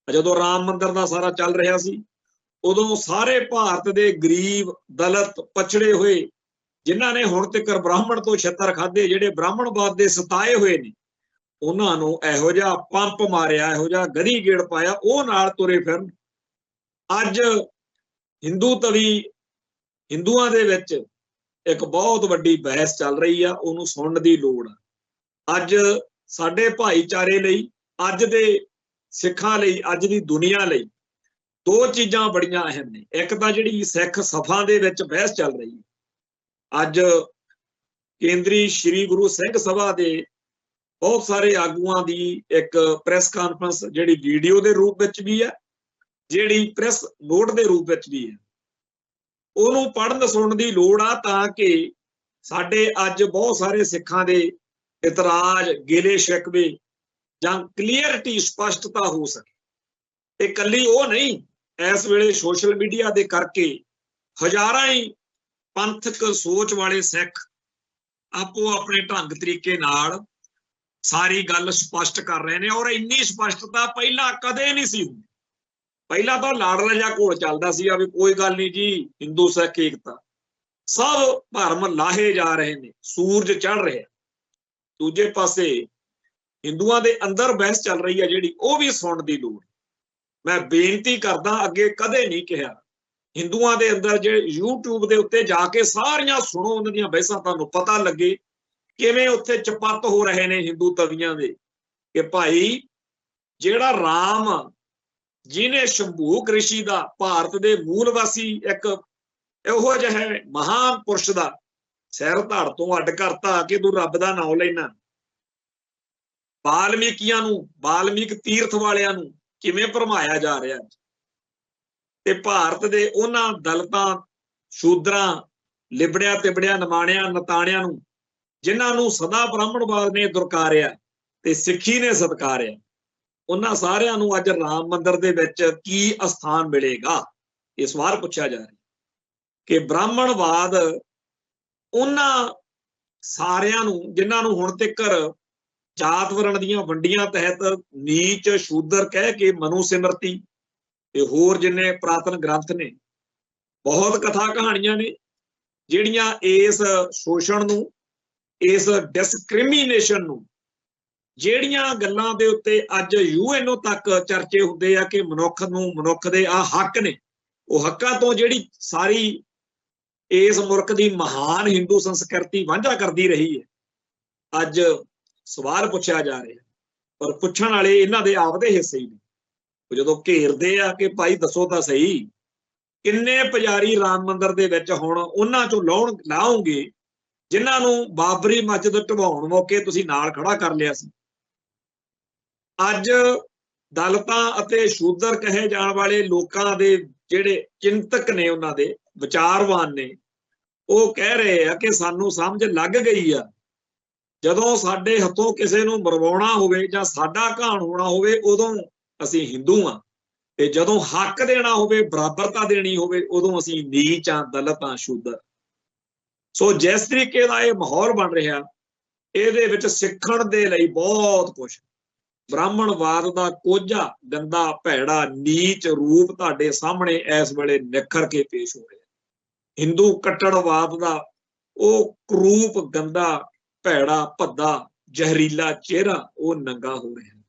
ਜਦੋਂ ਰਾਮ ਮੰਦਿਰ ਦਾ ਸਾਰਾ ਚੱਲ ਰਿਹਾ ਸੀ ਉਦੋਂ ਸਾਰੇ ਭਾਰਤ ਦੇ ਗਰੀਬ, ਦਲਿਤ, ਪਛੜੇ ਹੋਏ, ਜਿਨ੍ਹਾਂ ਨੇ ਹੁਣ ਤੱਕ ਬ੍ਰਾਹਮਣ ਤੋਂ ਛਿੱਤਰ ਖਾਧੇ, ਜਿਹੜੇ ਬ੍ਰਾਹਮਣਵਾਦ ਦੇ ਸਤਾਏ ਹੋਏ ਨੇ, ਉਹਨਾਂ ਨੂੰ ਇਹੋ ਜਿਹਾ ਪੰਪ ਮਾਰਿਆ, ਇਹੋ ਜਿਹਾ ਗਧੀ ਗੇੜ ਪਾਇਆ, ਉਹ ਨਾਲ ਤੁਰੇ ਫਿਰਨ। ਅੱਜ ਹਿੰਦੂ ਤਵੀ, ਹਿੰਦੂਆਂ ਦੇ ਵਿੱਚ ਇੱਕ ਬਹੁਤ ਵੱਡੀ ਬਹਿਸ ਚੱਲ ਰਹੀ ਆ, ਉਹਨੂੰ ਸੁਣਨ ਦੀ ਲੋੜ ਆ। ਅੱਜ ਸਾਡੇ ਭਾਈਚਾਰੇ ਲਈ, ਅੱਜ ਦੇ ਸਿੱਖਾਂ ਲਈ, ਅੱਜ ਦੀ ਦੁਨੀਆ ਲਈ ਦੋ ਚੀਜ਼ਾਂ ਬੜੀਆਂ ਅਹਿਮ ਨੇ। ਇੱਕ ਤਾਂ ਜਿਹੜੀ ਸਿੱਖ ਸਭਾ ਦੇ ਵਿੱਚ ਬਹਿਸ ਚੱਲ ਰਹੀ ਹੈ ਅੱਜ ਕੇਂਦਰੀ ਸ਼੍ਰੀ ਗੁਰੂ ਸਿੰਘ ਸਭਾ ਦੇ ਬਹੁਤ ਸਾਰੇ ਆਗੂਆਂ ਦੀ ਇੱਕ ਪ੍ਰੈਸ ਕਾਨਫਰੰਸ ਜਿਹੜੀ ਵੀਡੀਓ ਦੇ ਰੂਪ ਵਿੱਚ ਵੀ ਹੈ, ਜਿਹੜੀ ਪ੍ਰੈਸ ਨੋਟ ਦੇ ਰੂਪ ਵਿੱਚ ਵੀ ਹੈ, ਉਹਨੂੰ ਪੜ੍ਹਨ ਸੁਣਨ ਦੀ ਲੋੜ ਆ, ਤਾਂ ਕਿ ਸਾਡੇ ਅੱਜ ਬਹੁਤ ਸਾਰੇ ਸਿੱਖਾਂ ਦੇ ਇਤਰਾਜ਼, ਗਿਲੇ ਸ਼ਿਕਵੇ ਜਾਂ ਕਲੀਅਰਿਟੀ, ਸਪਸ਼ਟਤਾ ਹੋ ਸਕੇ। ਇਹ ਕੱਲੀ ਉਹ ਨਹੀਂ, ਇਸ ਵੇਲੇ ਸੋਸ਼ਲ ਮੀਡੀਆ ਦੇ ਕਰਕੇ ਹਜ਼ਾਰਾਂ ਹੀ ਪੰਥਕ ਸੋਚ ਵਾਲੇ ਸਿੱਖ ਆਪੋ ਆਪਣੇ ਢੰਗ ਤਰੀਕੇ ਨਾਲ ਸਾਰੀ ਗੱਲ ਸਪਸ਼ਟ ਕਰ ਰਹੇ ਨੇ, ਔਰ ਇੰਨੀ ਸਪਸ਼ਟਤਾ ਪਹਿਲਾਂ ਕਦੇ ਨਹੀਂ ਸੀ ਹੁੰਦੀ। ਪਹਿਲਾਂ ਤਾਂ ਲਾੜਲਾ ਜਿਹਾ ਘੋਲ ਚੱਲਦਾ ਸੀ ਵੀ ਕੋਈ ਗੱਲ ਨਹੀਂ ਜੀ, ਹਿੰਦੂ ਸਿੱਖ ਏਕਤਾ, ਸਭ ਧਰਮ ਲਾਹੇ ਜਾ ਰਹੇ ਨੇ, ਸੂਰਜ ਚੜ ਰਿਹਾ। ਦੂਜੇ ਪਾਸੇ ਹਿੰਦੂਆਂ ਦੇ ਅੰਦਰ ਬਹਿਸ ਚੱਲ ਰਹੀ ਹੈ ਜਿਹੜੀ, ਉਹ ਵੀ ਸੁਣਨ ਦੀ ਲੋੜ। ਮੈਂ ਬੇਨਤੀ ਕਰਦਾ, ਅੱਗੇ ਕਦੇ ਨਹੀਂ ਕਿਹਾ, ਹਿੰਦੂਆਂ ਦੇ ਅੰਦਰ ਜਿਹੜੇ YouTube ਦੇ ਉੱਤੇ ਜਾ ਕੇ ਸਾਰੀਆਂ ਸੁਣੋ, ਉਹਨਾਂ ਦੀਆਂ ਬਹਿਸਾਂ, ਤੁਹਾਨੂੰ ਪਤਾ ਲੱਗੇ ਕਿਵੇਂ ਉੱਥੇ ਚਪੱਤ ਹੋ ਰਹੇ ਨੇ ਹਿੰਦੂ ਤਵੀਆਂ ਦੇ, ਕਿ ਭਾਈ ਜਿਹੜਾ ਰਾਮ, ਜਿਹਨੇ ਸ਼ੰਭੂ ਰਿਸ਼ੀ ਦਾ, ਭਾਰਤ ਦੇ ਮੂਲ ਵਾਸੀ ਇੱਕ ਇਹੋ ਜਿਹੇ ਮਹਾਨ ਪੁਰਸ਼ ਦਾ ਸਿਰ ਧੜ ਤੋਂ ਅੱਡ ਕਰਤਾ ਕਿ ਤੂੰ ਰੱਬ ਦਾ ਨਾਮ ਲੈਣਾ। ਵਾਲਮੀਕੀਆਂ ਨੂੰ, ਵਾਲਮੀਕ ਤੀਰਥ ਵਾਲਿਆਂ ਨੂੰ ਕਿਵੇਂ ਭਰਮਾਇਆ ਜਾ ਰਿਹਾ, ਤੇ ਭਾਰਤ ਦੇ ਉਹਨਾਂ ਦਲਿਤਾਂ, ਸ਼ੂਦਰਾਂ, ਲਿਬੜਿਆ ਤਿਬੜਿਆ, ਨਿਮਾਣਿਆਂ, ਨਤਾਣਿਆਂ ਨੂੰ, ਜਿਨ੍ਹਾਂ ਨੂੰ ਸਦਾ ਬ੍ਰਾਹਮਣਵਾਦ ਨੇ ਦੁਰਕਾਰਿਆ ਤੇ ਸਿੱਖੀ ਨੇ ਸਤਕਾਰਿਆ, ਉਹਨਾਂ ਸਾਰਿਆਂ ਨੂੰ ਅੱਜ ਰਾਮ ਮੰਦਿਰ ਦੇ ਵਿੱਚ ਕੀ ਅਸਥਾਨ ਮਿਲੇਗਾ? ਇਹ ਸਵਾਲ ਪੁੱਛਿਆ ਜਾ ਰਿਹਾ ਕਿ ਬ੍ਰਾਹਮਣਵਾਦ ਉਹਨਾਂ ਸਾਰਿਆਂ ਨੂੰ, ਜਿਨ੍ਹਾਂ ਨੂੰ ਹੁਣ ਤੱਕ ਜਾਤ ਵਰਣ ਦੀਆਂ ਵੰਡੀਆਂ ਤਹਿਤ ਨੀਚ ਸ਼ੂਦਰ ਕਹਿ ਕੇ ਮਨੂ ਸਿਮਰਤੀ ਤੇ ਹੋਰ ਜਿੰਨੇ ਪ੍ਰਾਤਨ ਗ੍ਰੰਥ ਨੇ, ਬਹੁਤ ਕਥਾ ਕਹਾਣੀਆਂ ਨੇ ਜਿਹੜੀਆਂ ਇਸ ਸ਼ੋਸ਼ਣ ਨੂੰ, ਇਸ ਡਿਸਕ੍ਰਿਮੀਨੇਸ਼ਨ ਨੂੰ, ਜਿਹੜੀਆਂ ਗੱਲਾਂ ਦੇ ਉੱਤੇ ਅੱਜ UN ਤੱਕ ਚਰਚੇ ਹੁੰਦੇ ਆ ਕਿ ਮਨੁੱਖ ਨੂੰ, ਮਨੁੱਖ ਦੇ ਆ ਹੱਕ ਨੇ, ਉਹ ਹੱਕਾਂ ਤੋਂ ਜਿਹੜੀ ਸਾਰੀ ਇਸ ਮੁਲਕ ਦੀ ਮਹਾਨ ਹਿੰਦੂ ਸੰਸਕ੍ਰਿਤੀ ਵਾਂਝਾ ਕਰਦੀ ਰਹੀ ਹੈ, ਅੱਜ ਸਵਾਲ ਪੁੱਛਿਆ ਜਾ ਰਿਹਾ। ਪਰ ਪੁੱਛਣ ਵਾਲੇ ਇਹਨਾਂ ਦੇ ਆਪਦੇ ਹਿੱਸੇ ਹੀ ਨੇ। ਜਦੋਂ ਘੇਰਦੇ ਆ ਕਿ ਭਾਈ ਦੱਸੋ ਤਾਂ ਸਹੀ, ਕਿੰਨੇ ਪੁਜਾਰੀ ਰਾਮ ਮੰਦਿਰ ਦੇ ਵਿੱਚ ਹੁਣ ਉਹਨਾਂ ਚੋਂ ਲਾਓਗੇ ਜਿਨ੍ਹਾਂ ਨੂੰ ਬਾਬਰੀ ਮਸਜਿਦ ਢਵਾਉਣ ਮੌਕੇ ਤੁਸੀਂ ਨਾਲ ਖੜਾ ਕਰ ਲਿਆ ਸੀ? ਅੱਜ ਦਲਿਤਾਂ ਅਤੇ ਸ਼ੂਦਰ ਕਹੇ ਜਾਣ ਵਾਲੇ ਲੋਕਾਂ ਦੇ ਜਿਹੜੇ ਚਿੰਤਕ ਨੇ, ਉਹਨਾਂ ਦੇ ਵਿਚਾਰਵਾਨ ਨੇ, ਉਹ ਕਹਿ ਰਹੇ ਆ ਕਿ ਸਾਨੂੰ ਸਮਝ ਲੱਗ ਗਈ ਆ, ਜਦੋਂ ਸਾਡੇ ਹੱਥੋਂ ਕਿਸੇ ਨੂੰ ਮਰਵਾਉਣਾ ਹੋਵੇ ਜਾਂ ਸਾਡਾ ਘਾਣ ਹੋਣਾ ਹੋਵੇ, ਉਦੋਂ ਅਸੀਂ ਹਿੰਦੂ ਆ, ਤੇ ਜਦੋਂ ਹੱਕ ਦੇਣਾ ਹੋਵੇ, ਬਰਾਬਰਤਾ ਦੇਣੀ ਹੋਵੇ, ਉਦੋਂ ਅਸੀਂ ਨੀਚ ਆ, ਦਲਿਤ ਆ, ਸ਼ੂਦਰ। ਸੋ ਜਿਸ ਤਰੀਕੇ ਦਾ ਇਹ ਮਾਹੌਲ ਬਣ ਰਿਹਾ, ਇਹਦੇ ਵਿੱਚ ਸਿੱਖਣ ਦੇ ਲਈ ਬਹੁਤ ਕੁਝ। ਬ੍ਰਾਹਮਣਵਾਦ ਦਾ ਕੋਝਾ, ਗੰਦਾ, ਭੈੜਾ, ਨੀਚ ਰੂਪ ਤੁਹਾਡੇ ਸਾਹਮਣੇ ਇਸ ਵੇਲੇ ਨਿਖਰ ਕੇ ਪੇਸ਼ ਹੋ ਰਿਹਾ। ਹਿੰਦੂ ਕੱਟੜਵਾਦ ਦਾ ਉਹ ਕਰੂਪ, ਗੰਦਾ, ਭੈੜਾ, ਭੱਦਾ, ਜ਼ਹਿਰੀਲਾ ਚਿਹਰਾ ਉਹ ਨੰਗਾ ਹੋ ਰਿਹਾ।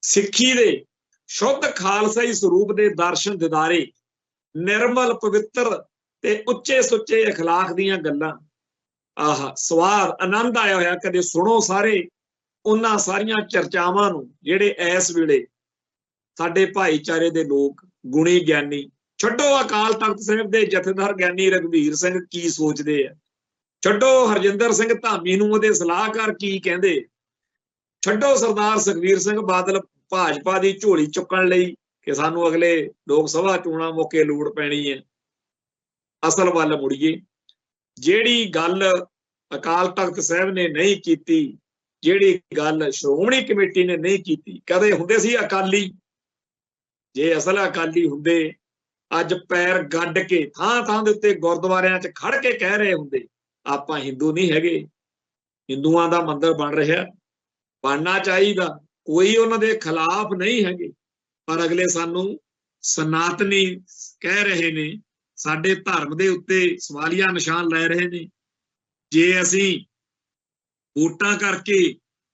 ਸਿੱਖੀ ਦੇ ਸ਼ੁੱਧ ਖਾਲਸਾਈ ਸਰੂਪ ਦੇ ਦਰਸ਼ਨ ਦਿਦਾਰੇ, ਨਿਰਮਲ, ਪਵਿੱਤਰ ਤੇ ਉੱਚੇ ਸੁੱਚੇ ਅਖਲਾਕ ਦੀਆਂ ਗੱਲਾਂ, ਆਹ ਸਵਾਦ, ਆਨੰਦ ਆਇਆ ਹੋਇਆ। ਕਦੇ ਸੁਣੋ ਸਾਰੇ ਉਹਨਾਂ ਸਾਰੀਆਂ ਚਰਚਾਵਾਂ ਨੂੰ ਜਿਹੜੇ ਇਸ ਵੇਲੇ ਸਾਡੇ ਭਾਈਚਾਰੇ ਦੇ ਲੋਕ, ਗੁਣੀ ਗਿਆਨੀ, ਛੱਡੋ ਅਕਾਲ ਤਖਤ ਸਾਹਿਬ ਦੇ ਜਥੇਦਾਰ ਗਿਆਨੀ ਰਘਬੀਰ ਸਿੰਘ ਕੀ ਸੋਚਦੇ ਆ, ਛੱਡੋ ਹਰਜਿੰਦਰ ਸਿੰਘ ਧਾਮੀ ਨੂੰ ਉਹਦੇ ਸਲਾਹਕਾਰ ਕੀ ਕਹਿੰਦੇ, ਛੱਡੋ ਸਰਦਾਰ ਸੁਖਬੀਰ ਸਿੰਘ ਬਾਦਲ ਭਾਜਪਾ ਦੀ ਝੋਲੀ ਚੁੱਕਣ ਲਈ ਕਿ ਸਾਨੂੰ ਅਗਲੇ ਲੋਕ ਸਭਾ ਚੋਣਾਂ ਮੌਕੇ ਲੋੜ ਪੈਣੀ ਹੈ। ਅਸਲ ਵੱਲ ਮੁੜੀਏ। ਜਿਹੜੀ ਗੱਲ ਅਕਾਲ ਤਖਤ ਸਾਹਿਬ ਨੇ ਨਹੀਂ ਕੀਤੀ, ਜਿਹੜੀ ਗੱਲ ਸ਼੍ਰੋਮਣੀ ਕਮੇਟੀ ਨੇ ਨਹੀਂ ਕੀਤੀ, ਕਦੇ ਹੁੰਦੇ ਸੀ ਅਕਾਲੀ, ਜੇ ਅਸਲ ਅਕਾਲੀ ਹੁੰਦੇ ਅੱਜ ਪੈਰ ਗੱਡ ਕੇ ਥਾਂ ਥਾਂ ਦੇ ਉੱਤੇ ਗੁਰਦੁਆਰਿਆਂ 'ਚ ਖੜ ਕੇ ਕਹਿ ਰਹੇ ਹੁੰਦੇ ਆਪਾਂ ਹਿੰਦੂ ਨਹੀਂ ਹੈਗੇ, ਹਿੰਦੂਆਂ ਦਾ ਮੰਦਿਰ ਬਣ ਰਿਹਾ, ਬਣਨਾ ਚਾਹੀਦਾ, ਕੋਈ ਉਹਨਾਂ ਦੇ ਖਿਲਾਫ ਨਹੀਂ ਹੈਗੇ, ਪਰ ਅਗਲੇ ਸਾਨੂੰ ਸਨਾਤਨੀ ਕਹਿ ਰਹੇ ਨੇ, ਸਾਡੇ ਧਰਮ ਦੇ ਉੱਤੇ ਸਵਾਲੀਆ ਨਿਸ਼ਾਨ ਲੈ ਰਹੇ ਨੇ। ਜੇ ਅਸੀਂ ਵੋਟਾਂ ਕਰਕੇ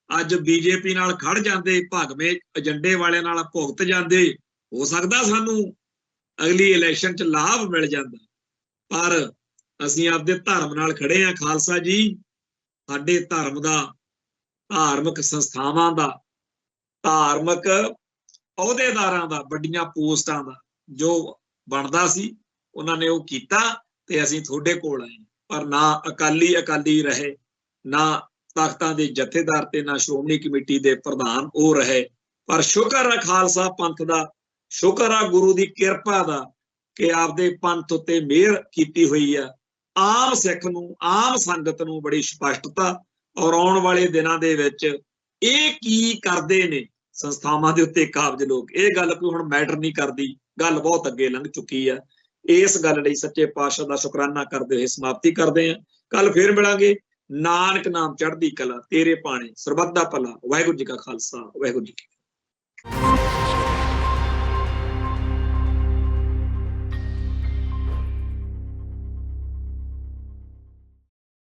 ਅੱਜ BJP ਨਾਲ ਖੜ ਜਾਂਦੇ, ਭਗਵੇਂ ਏਜੰਡੇ ਵਾਲਿਆਂ ਨਾਲ ਭੁਗਤ ਜਾਂਦੇ, ਹੋ ਸਕਦਾ ਸਾਨੂੰ ਅਗਲੀ ਇਲੈਕਸ਼ਨ 'ਚ ਲਾਭ ਮਿਲ ਜਾਂਦਾ, ਪਰ ਅਸੀਂ ਆਪਦੇ ਧਰਮ ਨਾਲ ਖੜੇ ਹਾਂ। ਖਾਲਸਾ ਜੀ, ਸਾਡੇ ਧਰਮ ਦਾ, ਧਾਰਮਿਕ ਸੰਸਥਾਵਾਂ ਦਾ, ਧਾਰਮਿਕ ਅਹੁਦੇਦਾਰਾਂ ਦਾ, ਵੱਡੀਆਂ ਪੋਸਟਾਂ ਦਾ ਜੋ ਬਣਦਾ ਸੀ ਉਹਨਾਂ ਨੇ ਉਹ ਕੀਤਾ ਤੇ ਅਸੀਂ ਤੁਹਾਡੇ ਕੋਲ ਆਏ। ਪਰ ਨਾ ਅਕਾਲੀ ਰਹੇ, ਨਾ ਤਖਤਾਂ ਦੇ ਜਥੇਦਾਰ ਤੇ ਨਾ ਸ਼੍ਰੋਮਣੀ ਕਮੇਟੀ ਦੇ ਪ੍ਰਧਾਨ ਉਹ ਰਹੇ। ਪਰ ਸ਼ੁਕਰ ਆ ਖਾਲਸਾ ਪੰਥ ਦਾ, ਸ਼ੁਕਰ ਆ ਗੁਰੂ ਦੀ ਕਿਰਪਾ ਦਾ ਕਿ ਆਪਦੇ ਪੰਥ ਉੱਤੇ ਮਿਹਰ ਕੀਤੀ ਹੋਈ ਆ। ਆਮ ਸਿੱਖ ਨੂੰ, ਆਮ ਸੰਗਤ ਨੂੰ ਬੜੀ ਸਪਸ਼ਟਤਾ, ਔਰ ਆਉਣ ਵਾਲੇ ਦਿਨਾਂ ਦੇ ਵਿੱਚ ਇਹ ਕੀ ਕਰਦੇ ਨੇ ਸੰਸਥਾਵਾਂ ਦੇ ਉੱਤੇ ਕਾਬਜ ਲੋਕ, ਇਹ ਗੱਲ ਕੋਈ ਹੁਣ ਮੈਟਰ ਨਹੀਂ ਕਰਦੀ, ਗੱਲ ਬਹੁਤ ਅੱਗੇ ਲੰਘ ਚੁੱਕੀ ਆ। ਇਸ ਗੱਲ ਲਈ ਸੱਚੇ ਪਾਤਸ਼ਾਹ ਦਾ ਸ਼ੁਕਰਾਨਾ ਕਰਦੇ ਹੋਏ ਸਮਾਪਤੀ ਕਰਦੇ ਹਾਂ। ਕੱਲ ਫੇਰ ਮਿਲਾਂਗੇ। ਨਾਨਕ ਨਾਮ ਚੜ੍ਹਦੀ ਕਲਾ, ਤੇਰੇ ਭਾਣੇ ਸਰਬੱਤ ਦਾ ਭਲਾ। ਵਾਹਿਗੁਰੂ ਜੀ ਕਾ ਖਾਲਸਾ, ਵਾਹਿਗੁਰੂ ਜੀ ਕੀ ਫਤਿਹ।